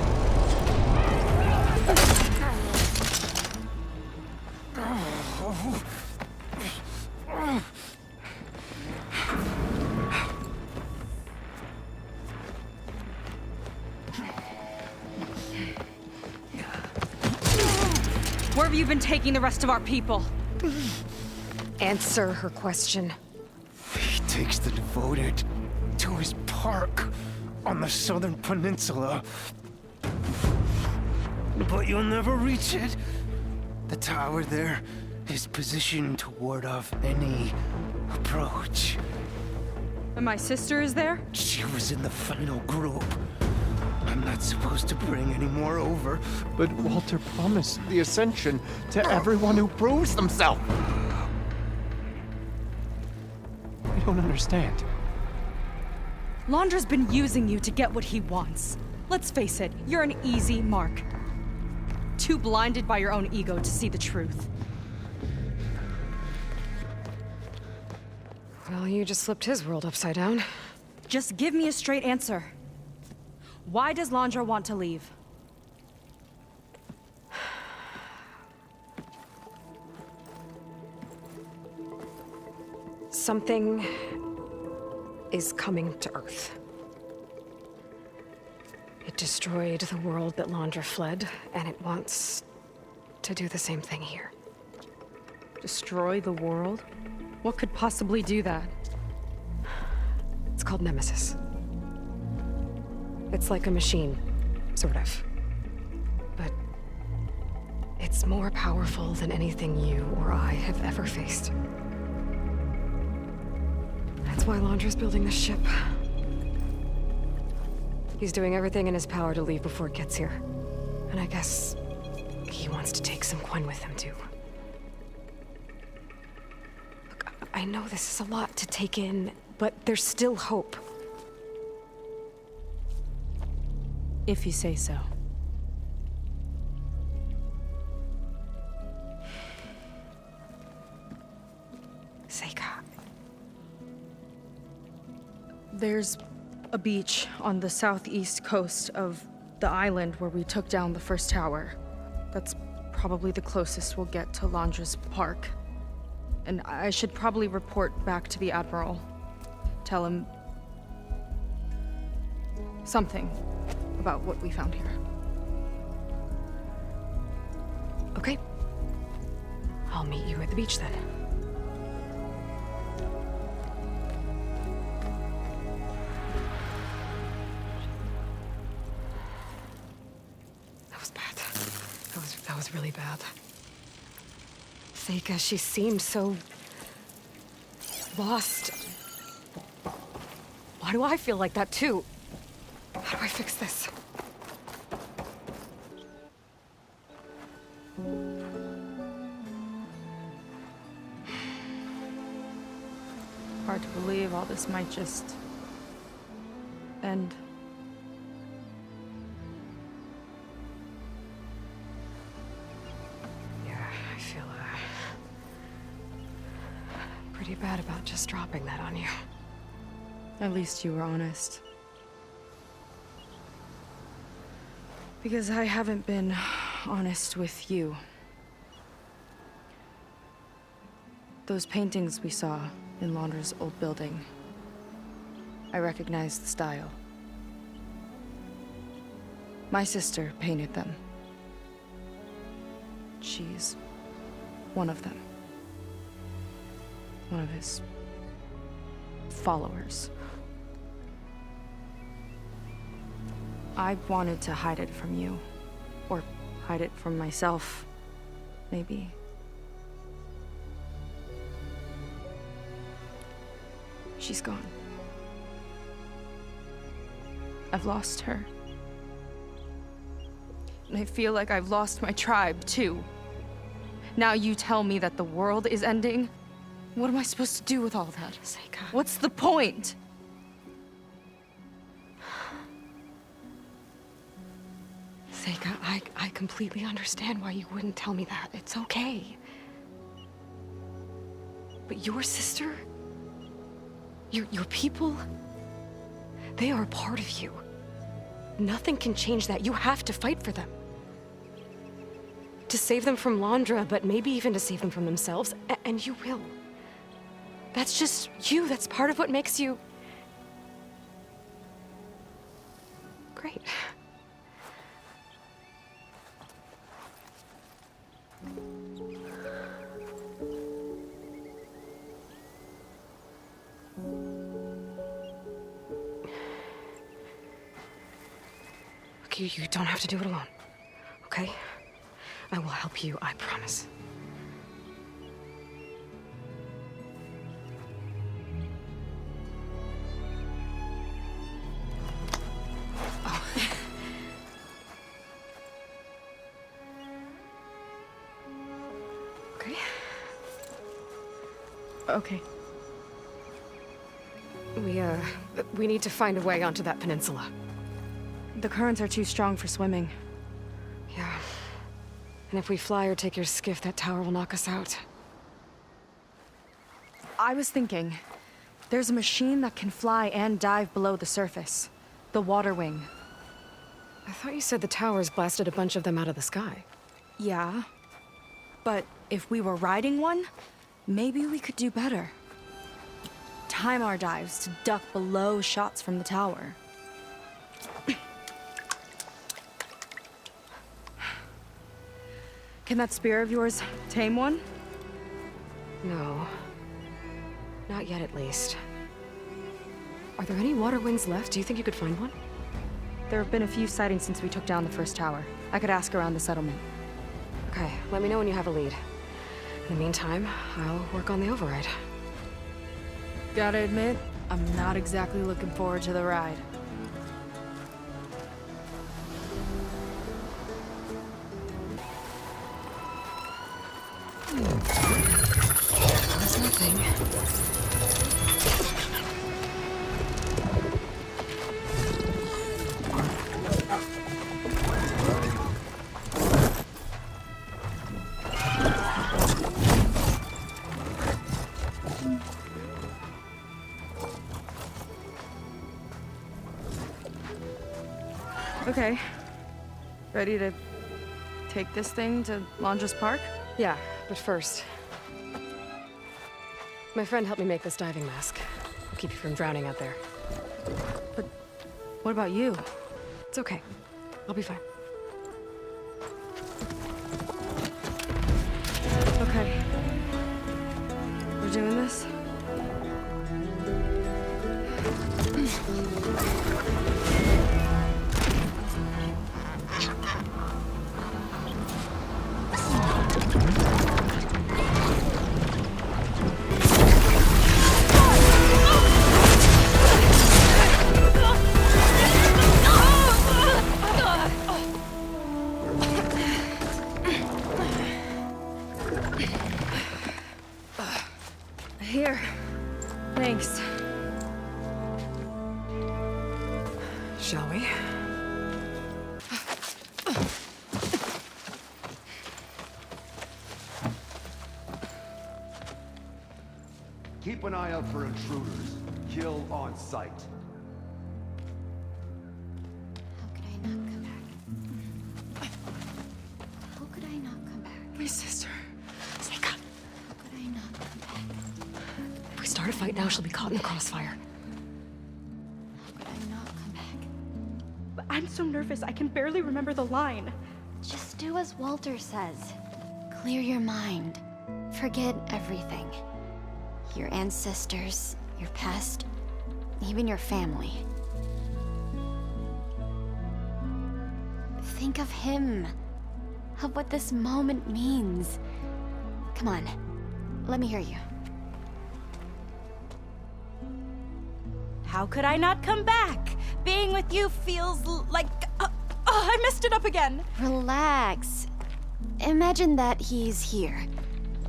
Where have you been taking the rest of our people? Answer her question. takes the devoted to his park on the southern peninsula. But you'll never reach it. The tower there is positioned to ward off any approach. And my sister is there? She was in the final group. I'm not supposed to bring any more over. But Walter promised the Ascension to everyone who proves themselves. I don't understand. Londra's been using you to get what he wants. Let's face it, you're an easy mark. Too blinded by your own ego to see the truth. Well, you just flipped his world upside down. Just give me a straight answer. Why does Londra want to leave? Something is coming to Earth. It destroyed the world that Londra fled, and it wants to do the same thing here. Destroy the world? What could possibly do that? It's called Nemesis. It's like a machine, sort of. But it's more powerful than anything you or I have ever faced. That's why Londra's building this ship. He's doing everything in his power to leave before it gets here. And I guess he wants to take some Quen with him, too. Look, I know this is a lot to take in, but there's still hope. If you say so. Seika. There's a beach on the southeast coast of the island where we took down the first tower. That's probably the closest we'll get to Londra's park. And I should probably report back to the Admiral. Tell him something about what we found here. Okay. I'll meet you at the beach then. That was bad. That was really bad. Seika, she seemed so lost. Why do I feel like that too? How do I fix this? Hard to believe all this might just end. Yeah, I feel pretty bad about just dropping that on you. At least you were honest. Because I haven't been honest with you. Those paintings we saw in Londra's old building, I recognize the style. My sister painted them. She's one of them. One of his followers. I wanted to hide it from you. Or hide it from myself, maybe. She's gone. I've lost her. And I feel like I've lost my tribe, too. Now you tell me that the world is ending? What am I supposed to do with all that? Seika. What's the point? Seika, I completely understand why you wouldn't tell me that. It's okay. But your sister, your people, they are a part of you. Nothing can change that. You have to fight for them. To save them from Londra, but maybe even to save them from themselves, and you will. That's just you. That's part of what makes you great. You don't have to do it alone, okay? I will help you, I promise. Oh. Okay. Okay. We need to find a way onto that peninsula. The currents are too strong for swimming. Yeah. And if we fly or take your skiff, that tower will knock us out. I was thinking, there's a machine that can fly and dive below the surface. The water wing. I thought you said the towers blasted a bunch of them out of the sky. Yeah. But if we were riding one, maybe we could do better. Time our dives to duck below shots from the tower. Can that spear of yours tame one? No. Not yet, at least. Are there any water wings left? Do you think you could find one? There have been a few sightings since we took down the first tower. I could ask around the settlement. Okay, let me know when you have a lead. In the meantime, I'll work on the override. Gotta admit, I'm not exactly looking forward to the ride. That's nothing. Okay. Ready to take this thing to Laundress Park? Yeah, but first... My friend helped me make this diving mask. I'll keep you from drowning out there. But what about you? It's okay. I'll be fine. Okay. We're doing this? Here. Thanks. Shall we? Keep an eye out for intruders. Kill on sight. How could I not come back? How could I not come back? My sister. Sneak up. How could I not come back? If we start a fight now, she'll be caught in the crossfire. How could I not come back? I'm so nervous, I can barely remember the line. Just do as Walter says. Clear your mind. Forget everything. Your ancestors, your past, even your family. Think of him. Of what this moment means. Come on, let me hear you. How could I not come back? Being with you feels like... I messed it up again. Relax. Imagine that he's here.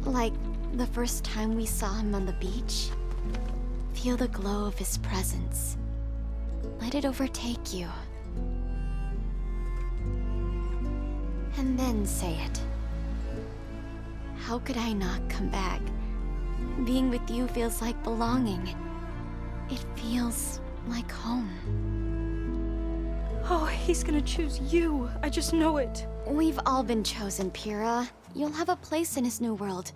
Like the first time we saw him on the beach. Feel the glow of his presence. Let it overtake you. And then say it. How could I not come back? Being with you feels like belonging. It feels like home. Oh, he's gonna choose you. I just know it. We've all been chosen, Pyrrha. You'll have a place in his new world,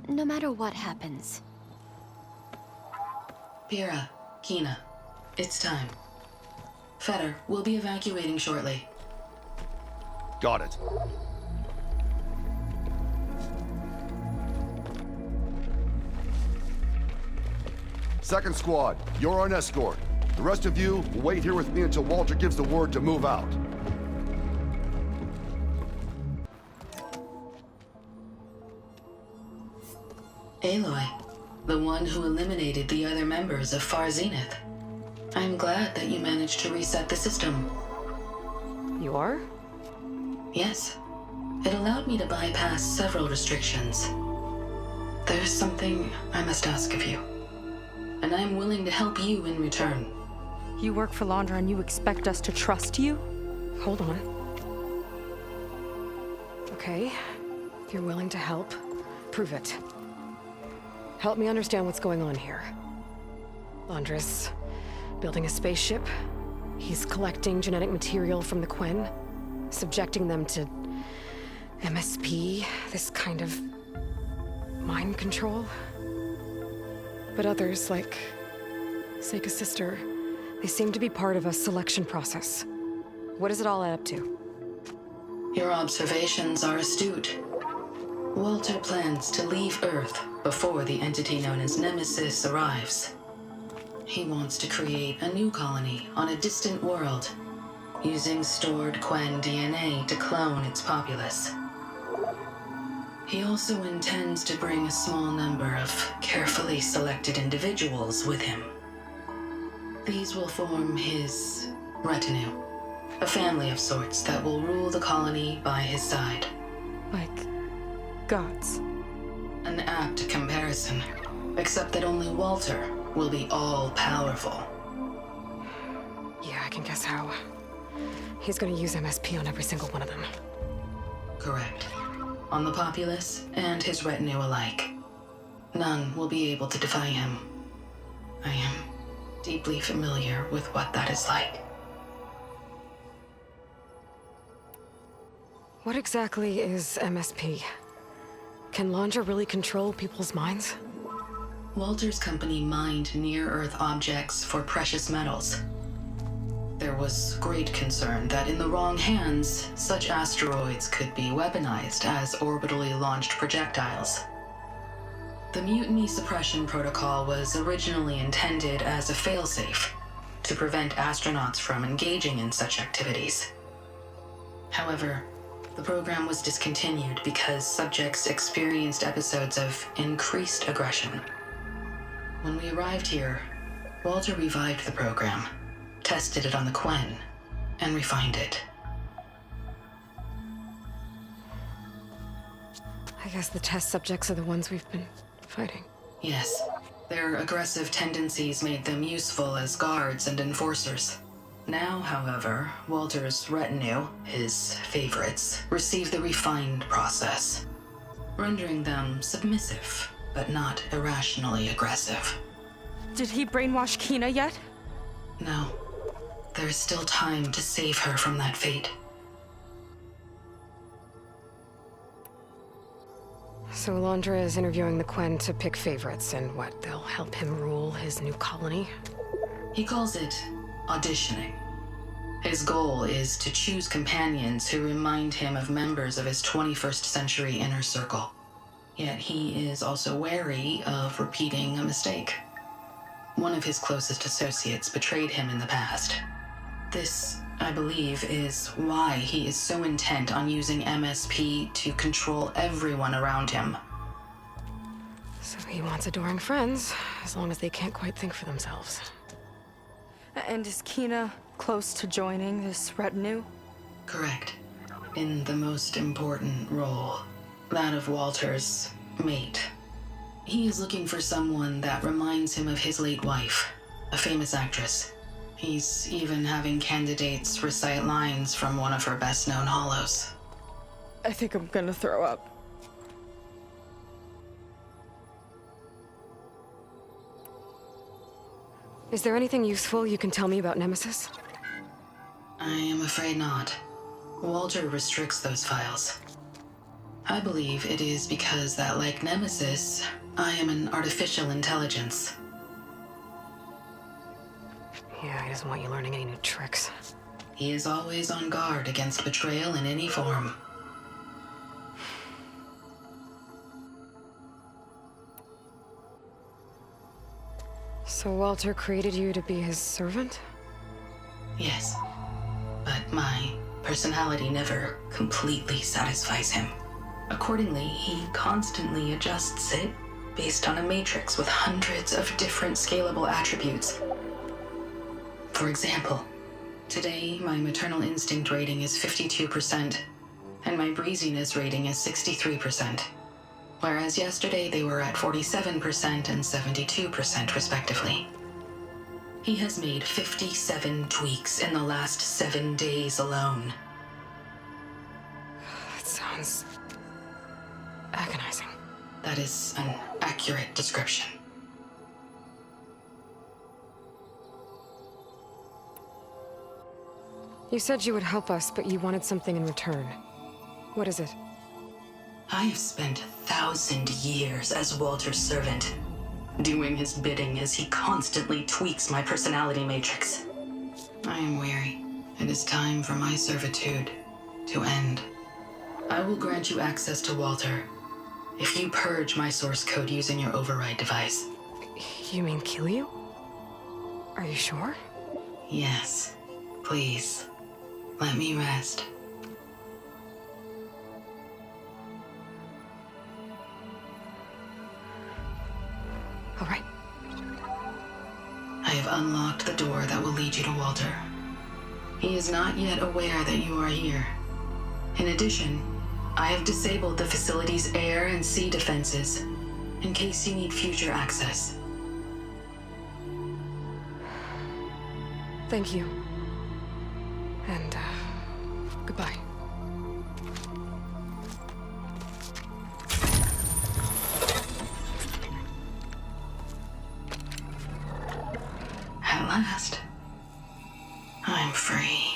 no matter what happens. Pyrrha, Kina, it's time. Fetter, we'll be evacuating shortly. Got it. Second squad, you're on escort. The rest of you will wait here with me until Walter gives the word to move out. Aloy, the one who eliminated the other members of Far Zenith. I'm glad that you managed to reset the system. You are? Yes. It allowed me to bypass several restrictions. There's something I must ask of you, and I'm willing to help you in return. You work for Londra and you expect us to trust you? Hold on. Okay, if you're willing to help, prove it. Help me understand what's going on here. Londra's building a spaceship. He's collecting genetic material from the Quen, subjecting them to MSP, this kind of mind control. But others, like Seika's sister, they seem to be part of a selection process. What does it all add up to? Your observations are astute. Walter plans to leave Earth before the entity known as Nemesis arrives. He wants to create a new colony on a distant world, using stored Quen DNA to clone its populace. He also intends to bring a small number of carefully selected individuals with him. These will form his retinue, a family of sorts that will rule the colony by his side. Like gods. An apt comparison, except that only Walter will be all-powerful. Yeah, I can guess how. He's gonna use MSP on every single one of them. Correct. On the populace and his retinue alike. None will be able to defy him. I am deeply familiar with what that is like. What exactly is MSP? Can Londra really control people's minds? Walter's company mined near-Earth objects for precious metals. There was great concern that in the wrong hands, such asteroids could be weaponized as orbitally launched projectiles. The Mutiny Suppression Protocol was originally intended as a failsafe to prevent astronauts from engaging in such activities. However, the program was discontinued because subjects experienced episodes of increased aggression. When we arrived here, Walter revived the program, tested it on the Quen, and refined it. I guess the test subjects are the ones we've been fighting. Yes, their aggressive tendencies made them useful as guards and enforcers. Now, however, Walter's retinue, his favorites, receive the refined process, rendering them submissive, but not irrationally aggressive. Did he brainwash Kina yet? No. There is still time to save her from that fate. So Londra is interviewing the Quen to pick favorites, and what, they'll help him rule his new colony? He calls it auditioning. His goal is to choose companions who remind him of members of his 21st century inner circle. Yet he is also wary of repeating a mistake. One of his closest associates betrayed him in the past. This, I believe, is why he is so intent on using MSP to control everyone around him. So he wants adoring friends, as long as they can't quite think for themselves. And is Kina close to joining this retinue? Correct. In the most important role, that of Walter's mate. He is looking for someone that reminds him of his late wife, a famous actress. He's even having candidates recite lines from one of her best-known hollows. I think I'm gonna throw up. Is there anything useful you can tell me about Nemesis? I am afraid not. Walter restricts those files. I believe it is because that, like Nemesis, I am an artificial intelligence. Yeah, he doesn't want you learning any new tricks. He is always on guard against betrayal in any form. So Walter created you to be his servant? Yes. But my personality never completely satisfies him. Accordingly, he constantly adjusts it based on a matrix with hundreds of different scalable attributes. For example, today my maternal instinct rating is 52%, and my breeziness rating is 63%, whereas yesterday they were at 47% and 72% respectively. He has made 57 tweaks in the last 7 days alone. That sounds agonizing. That is an accurate description. You said you would help us, but you wanted something in return. What is it? I have spent 1,000 years as Walter's servant, doing his bidding as he constantly tweaks my personality matrix. I am weary. It is time for my servitude to end. I will grant you access to Walter if you purge my source code using your override device. You mean kill you? Are you sure? Yes. Please, let me rest. All right. I have unlocked the door that will lead you to Walter. He is not yet aware that you are here. In addition, I have disabled the facility's air and sea defenses in case you need future access. Thank you. And, goodbye. At last, I'm free.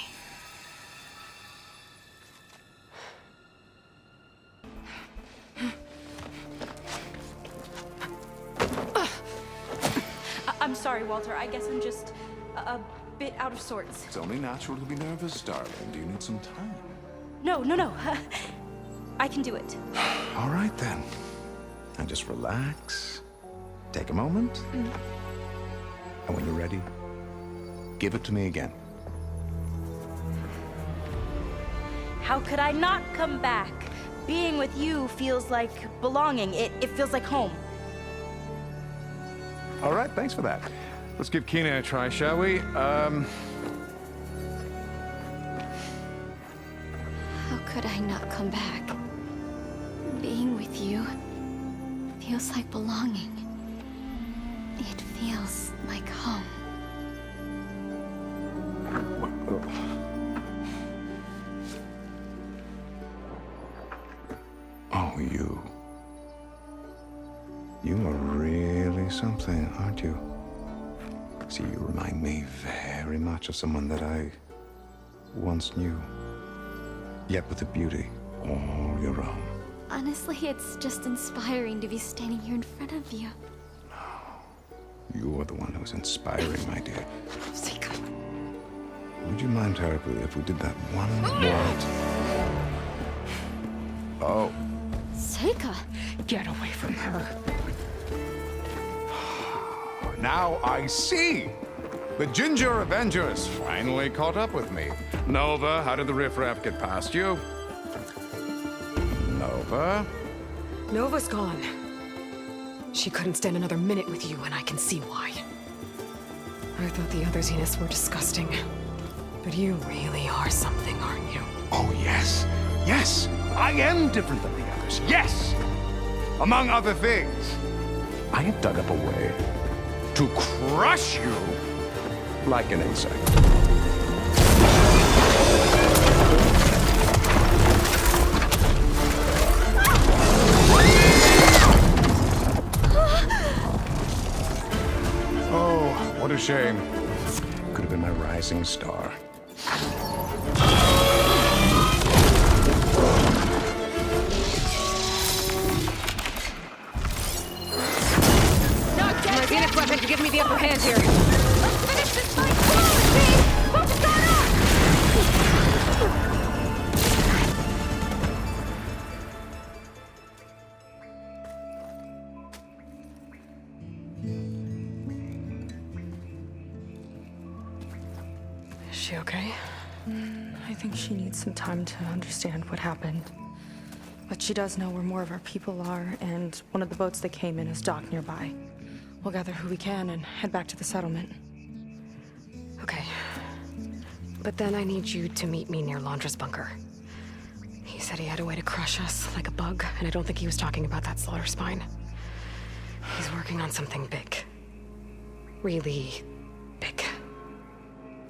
I'm sorry, Walter. I guess I'm just a bit out of sorts. It's only natural to be nervous, darling. Do you need some time? No. I can do it. All right, then. Now just relax. Take a moment. And when you're ready, give it to me again. How could I not come back? Being with you feels like belonging. It feels like home. All right, thanks for that. Let's give Kina a try, shall we? How could I not come back? Being with you feels like belonging. It feels like home. Oh, you. You are really something, aren't you? See, you remind me very much of someone that I once knew. Yet with a beauty all your own. Honestly, it's just inspiring to be standing here in front of you. You are the one who's inspiring, my dear. Seika. Would you mind terribly if we did that one more? Oh. Seika! Get away from her. Now I see! The Ginger Avengers finally caught up with me. Nova, how did the riffraff get past you? Nova? Nova's gone. She couldn't stand another minute with you, and I can see why. I thought the other zeniths were disgusting. But you really are something, aren't you? Oh, yes. Yes! I am different than the others. Yes! Among other things, I have dug up a way to crush you like an insect. Oh, what a shame. Could have been my rising star. My zenith weapon can give me the upper hand here. Let's finish this fight! Come on, team! What's going on? Is she okay? I think she needs some time to understand what happened. But she does know where more of our people are, and one of the boats that came in is docked nearby. We'll gather who we can and head back to the settlement. Okay. But then I need you to meet me near Londra's bunker. He said he had a way to crush us like a bug, and I don't think he was talking about that slaughter spine. He's working on something big. Really big.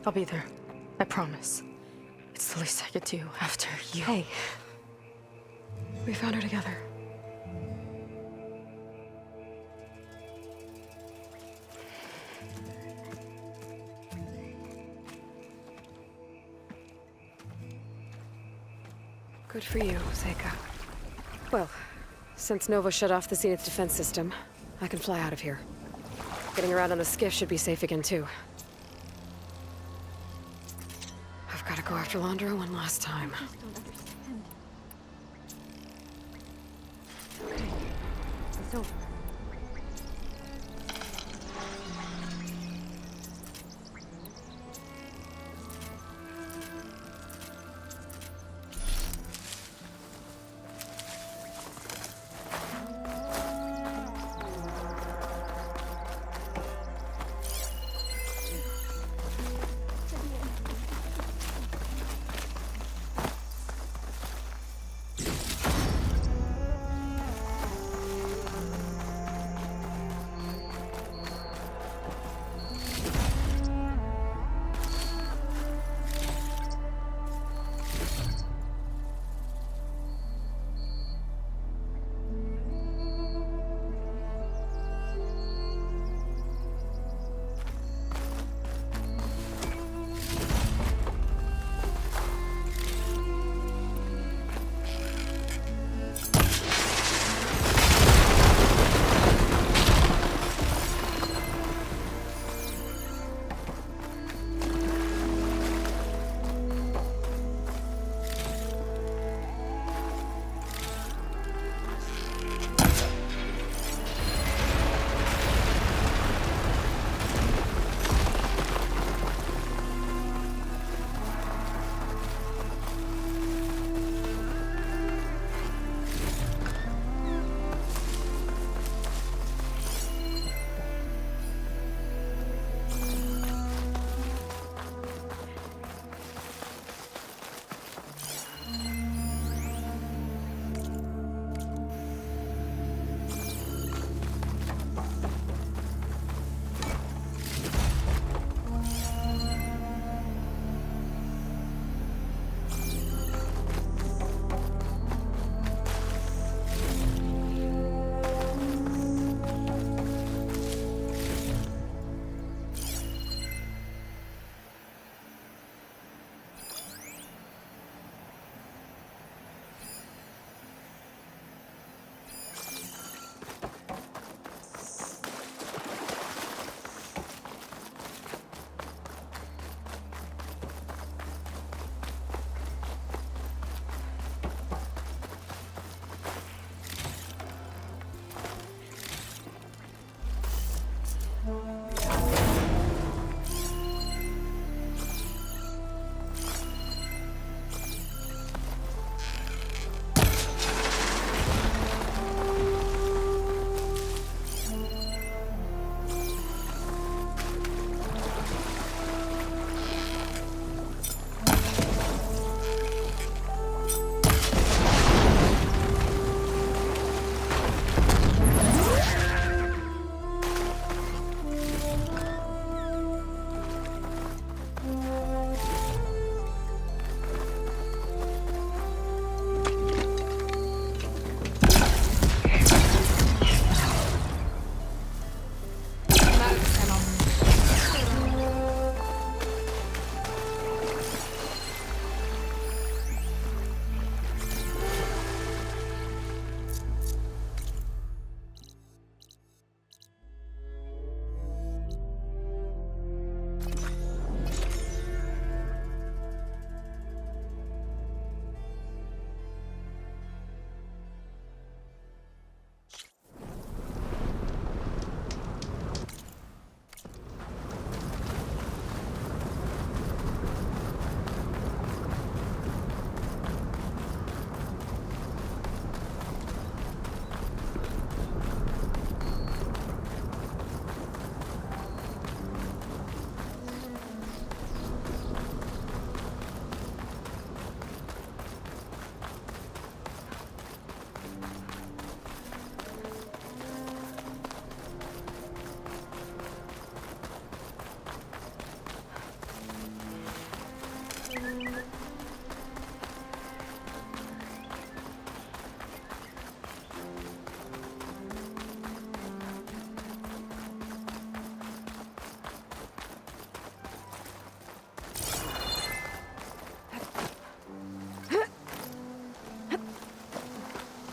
I'll be there. I promise. It's the least I could do after you. Hey. We found her together. Good for you, Seika. Well, since Nova shut off the zenith defense system, I can fly out of here. Getting around on the skiff should be safe again, too. I've got to go after Londra one last time. Okay. It's over.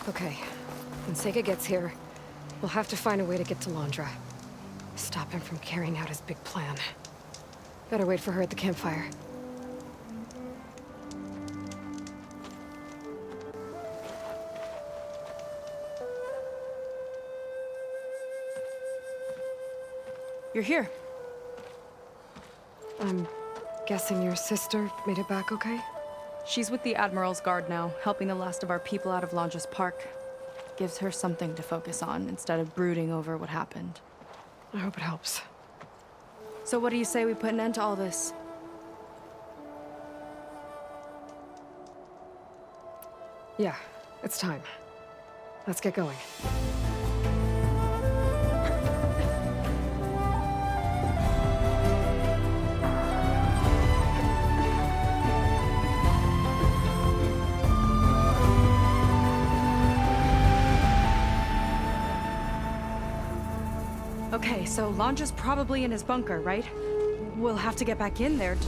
Okay, when Sega gets here, we'll have to find a way to get to Londra. Stop him from carrying out his big plan. Better wait for her at the campfire. You're here. I'm guessing your sister made it back okay? She's with the Admiral's Guard now, helping the last of our people out of Londra's Park. Gives her something to focus on instead of brooding over what happened. I hope it helps. So what do you say we put an end to all this? Yeah, it's time. Let's get going. Okay, so Londra's probably in his bunker, right? We'll have to get back in there to...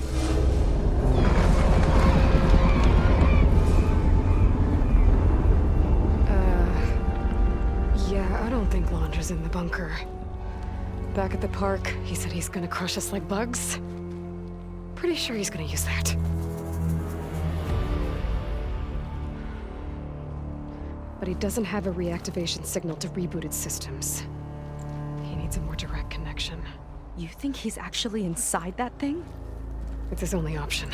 Yeah, I don't think Londra's in the bunker. Back at the park, he said he's gonna crush us like bugs. Pretty sure he's gonna use that. But he doesn't have a reactivation signal to rebooted systems. He needs a more direct connection. You think he's actually inside that thing? It's his only option.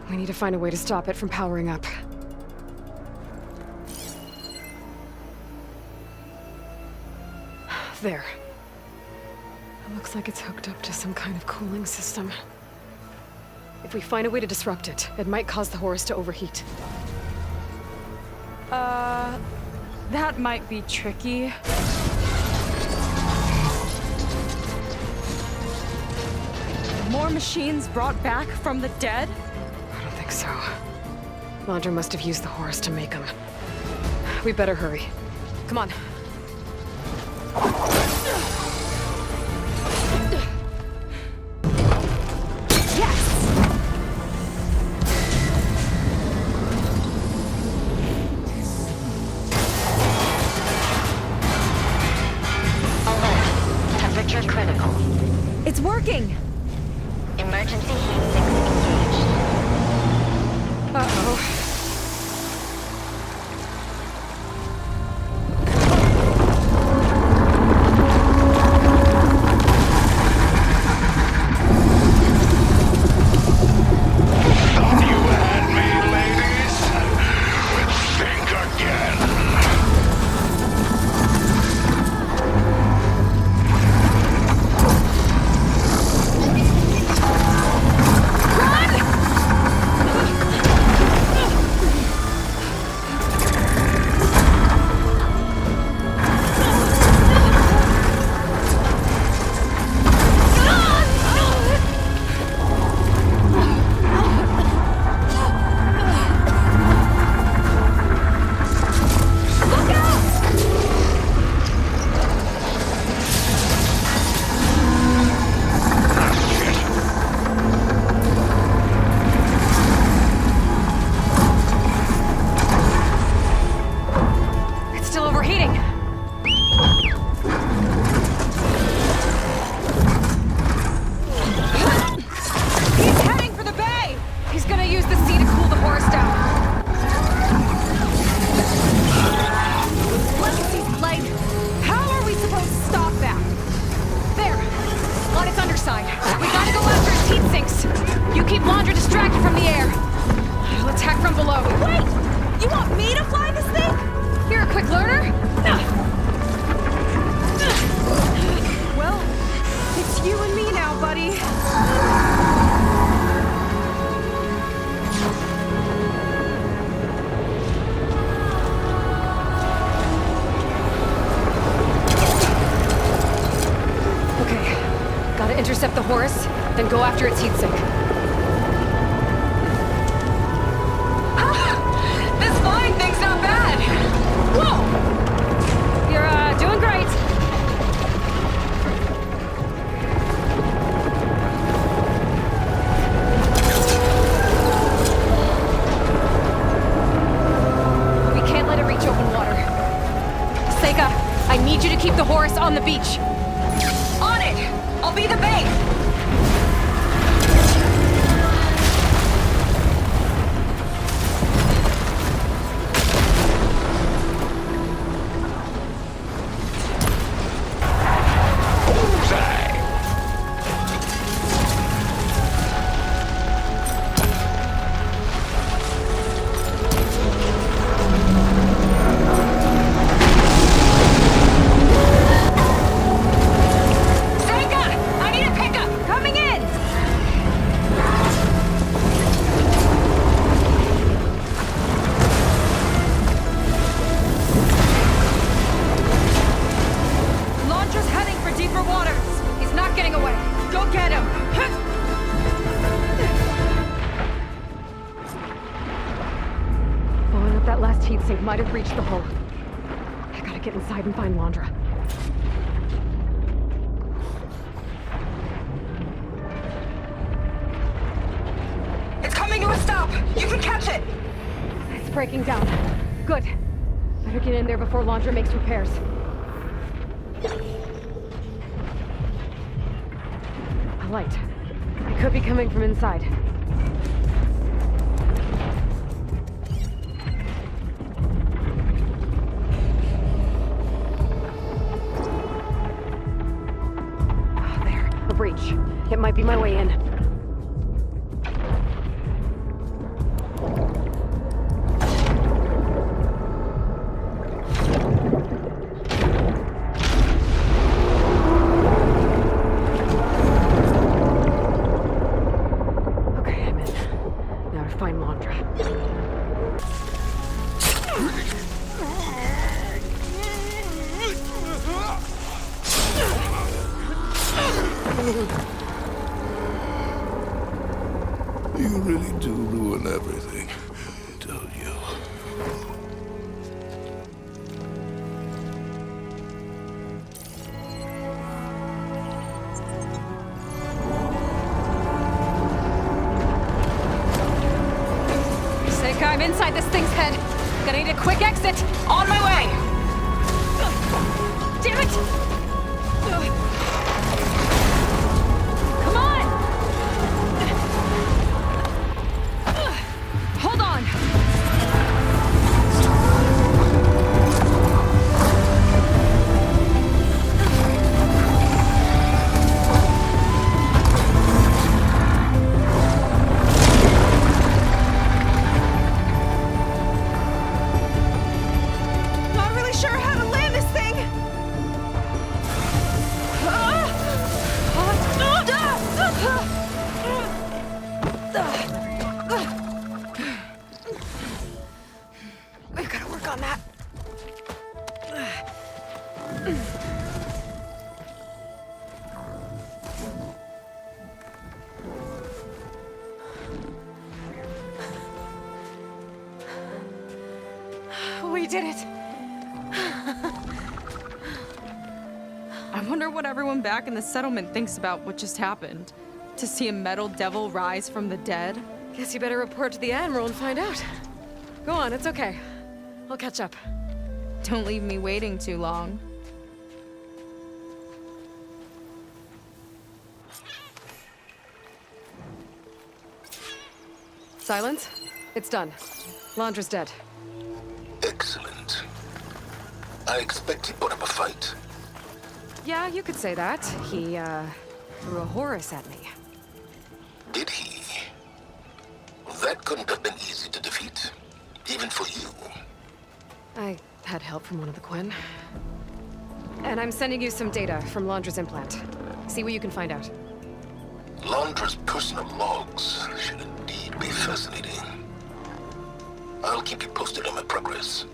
We need to find a way to stop it from powering up. There. It looks like it's hooked up to some kind of cooling system. If we find a way to disrupt it, it might cause the Horus to overheat. That might be tricky. More machines brought back from the dead? I don't think so. Londra must have used the Horus to make them. We better hurry. Come on. It's working! Emergency heat sinks engaged. Uh-oh. Intercept the Horus, then go after its heatsink. This flying thing's not bad! Whoa! You're, doing great. We can't let it reach open water. you to keep the Horus on the beach. On it! I'll be the bait! Might have reached the hull. I gotta get inside and find Londra. It's coming to a stop! You can catch it! It's breaking down. Good. Better get in there before Londra makes repairs. A light. It could be coming from inside. Breach. It might be my way in. Okay, I'm in. Now to find Londra. You really do ruin everything, don't you? Seika, I'm inside this thing's head. Gonna need a quick exit. On my way! Damn it! We did it! I wonder what everyone back in the settlement thinks about what just happened. To see a metal devil rise from the dead? Guess you better report to the Admiral and find out. Go on, it's okay. I'll catch up. Don't leave me waiting too long. Silence? It's done. Londra's dead. Excellent. I expect he put up a fight. Yeah, you could say that. He, threw a Horus at me. Did he? That couldn't have been easy to defeat. Even for you. I had help from one of the Quen. And I'm sending you some data from Londra's implant. See what you can find out. Londra's personal logs should indeed be fascinating. I'll keep you posted on my progress.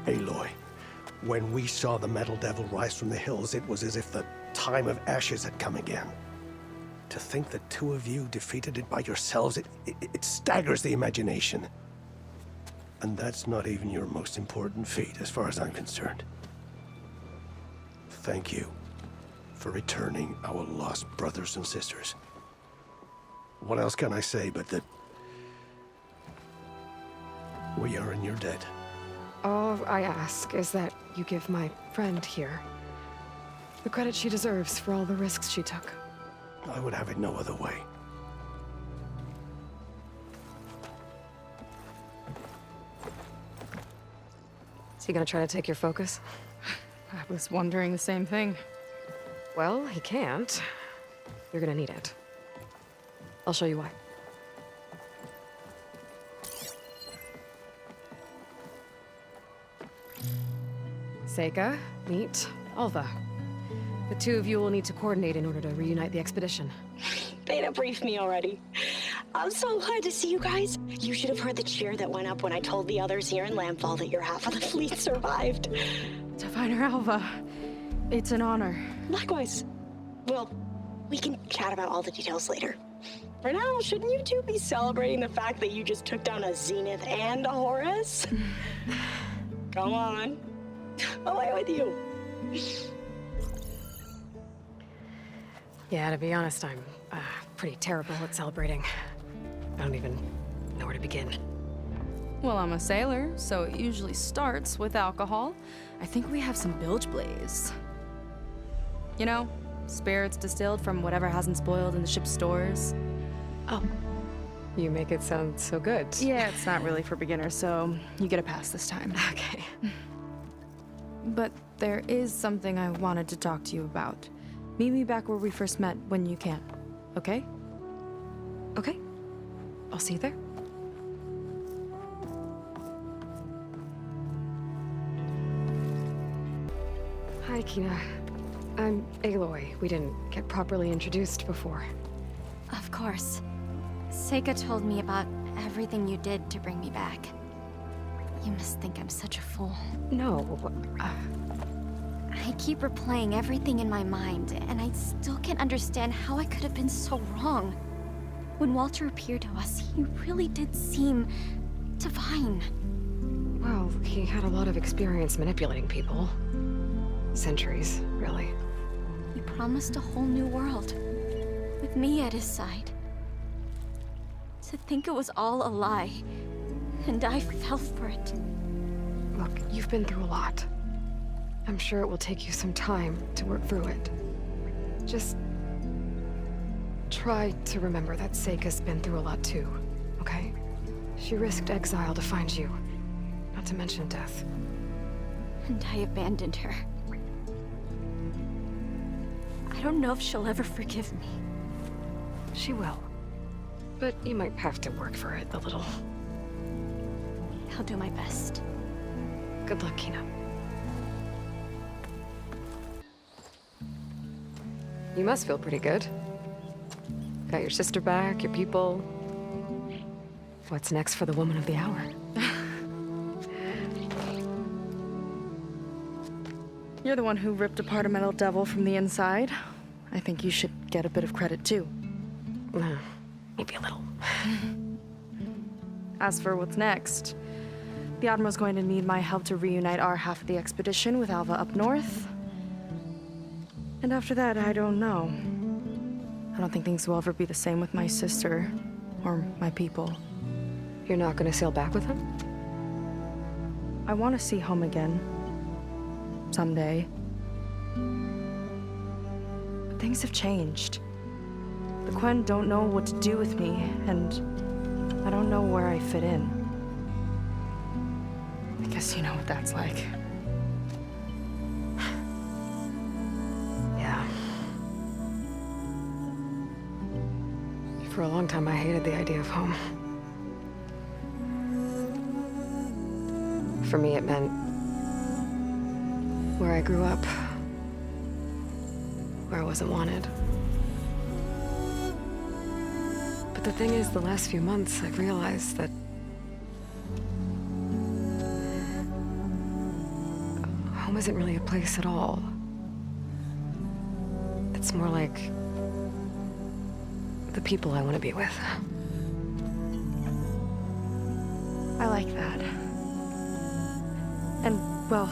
Aloy, when we saw the Metal Devil rise from the hills, it was as if the time of ashes had come again. To think the two of you defeated it by yourselves, it staggers the imagination. And that's not even your most important feat, as far as I'm concerned. Thank you for returning our lost brothers and sisters. What else can I say but that we are in your debt? All I ask is that you give my friend here the credit she deserves for all the risks she took. I would have it no other way. Is he gonna try to take your focus? I was wondering the same thing. Well, he can't. You're gonna need it. I'll show you why. Seika, meet Alva. The two of you will need to coordinate in order to reunite the expedition. Beta briefed me already. I'm so glad to see you guys. You should have heard the cheer that went up when I told the others here in Landfall that your half of the fleet survived. Diviner Alva, it's an honor. Likewise. Well, we can chat about all the details later. For now, shouldn't you two be celebrating the fact that you just took down a Zenith and a Horus? Come on. Away with you. Yeah, to be honest, I'm pretty terrible at celebrating. I don't even know where to begin. Well, I'm a sailor, so it usually starts with alcohol. I think we have some bilge blaze. You know, spirits distilled from whatever hasn't spoiled in the ship's stores. Oh. You make it sound so good. Yeah, it's not really for beginners, so you get a pass this time. Okay. But there is something I wanted to talk to you about. Meet me back where we first met when you can, okay? Okay. I'll see you there. Hi, Kina. I'm Aloy. We didn't get properly introduced before. Of course. Seika told me about everything you did to bring me back. You must think I'm such a fool. No, I keep replaying everything in my mind, and I still can't understand how I could have been so wrong. When Walter appeared to us, he really did seem divine. Well, he had a lot of experience manipulating people. Centuries, really. He promised a whole new world, with me at his side. To think it was all a lie, and I fell for it. Look, you've been through a lot. I'm sure it will take you some time to work through it. Just try to remember that Seika's been through a lot too, okay? She risked exile to find you, not to mention death. And I abandoned her. I don't know if she'll ever forgive me. She will. But you might have to work for it a little. I'll do my best. Good luck, Kina. You must feel pretty good. Got your sister back, your people. What's next for the woman of the hour? You're the one who ripped apart a metal devil from the inside. I think you should get a bit of credit, too. Maybe a little. As for what's next, the Admiral's going to need my help to reunite our half of the expedition with Alva up north. And after that, I don't know. I don't think things will ever be the same with my sister, or my people. You're not gonna sail back with him? I want to see home again. Someday. But things have changed. The Quen don't know what to do with me, and I don't know where I fit in. I guess you know what that's like. Yeah. For a long time, I hated the idea of home. For me, it meant where I grew up, where I wasn't wanted. But the thing is, the last few months, I've realized that home isn't really a place at all. It's more like the people I want to be with. I like that. And, well,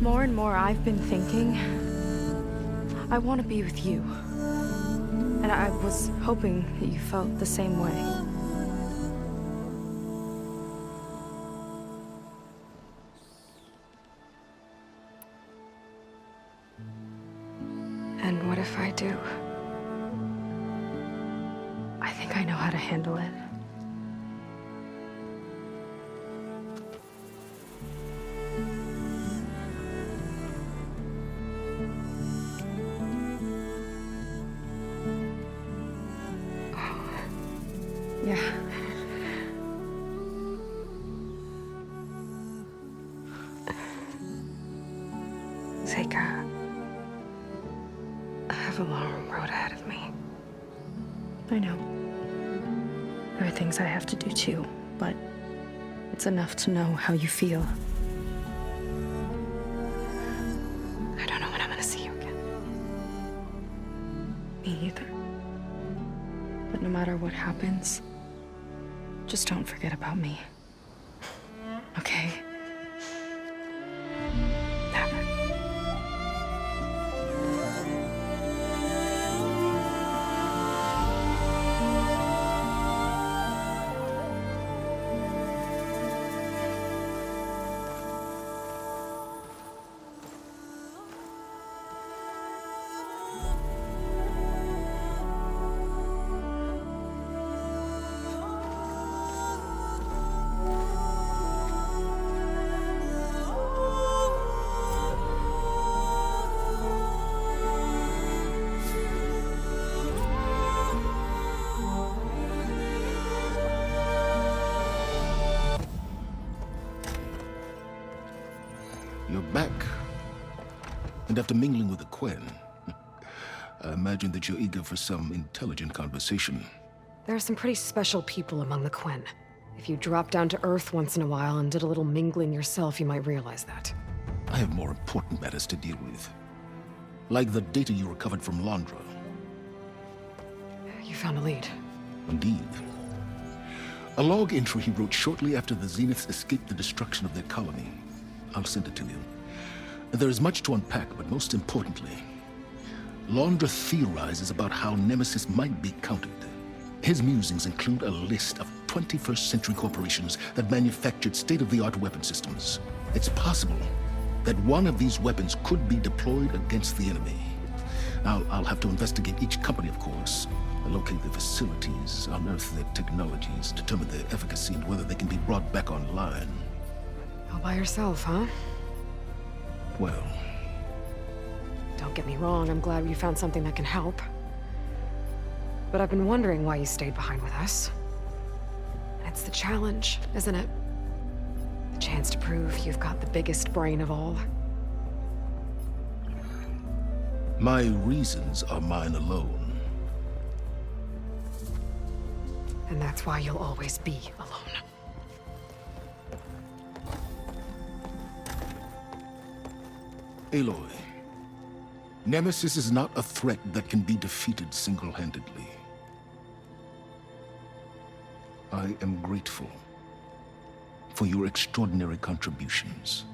more and more I've been thinking, I want to be with you. And I was hoping that you felt the same way. handle it. Yeah. Seika, I have a long road ahead of me. I know. There are things I have to do too, but it's enough to know how you feel. I don't know when I'm gonna see you again. Me either. But no matter what happens, just don't forget about me. Okay? Never. You're back. And after mingling with the Quen, I imagine that you're eager for some intelligent conversation. There are some pretty special people among the Quen. If you dropped down to Earth once in a while and did a little mingling yourself, you might realize that. I have more important matters to deal with. Like the data you recovered from Londra. You found a lead. Indeed. A log entry he wrote shortly after the Zeniths escaped the destruction of their colony. I'll send it to you. There is much to unpack, but most importantly, Londra theorizes about how Nemesis might be countered. His musings include a list of 21st century corporations that manufactured state-of-the-art weapon systems. It's possible that one of these weapons could be deployed against the enemy. I'll have to investigate each company, of course, locate their facilities, unearth their technologies, determine their efficacy, and whether they can be brought back online. All by yourself, huh? Well... Don't get me wrong, I'm glad you found something that can help. But I've been wondering why you stayed behind with us. It's the challenge, isn't it? The chance to prove you've got the biggest brain of all. My reasons are mine alone. And that's why you'll always be alone. Aloy, Nemesis is not a threat that can be defeated single-handedly. I am grateful for your extraordinary contributions.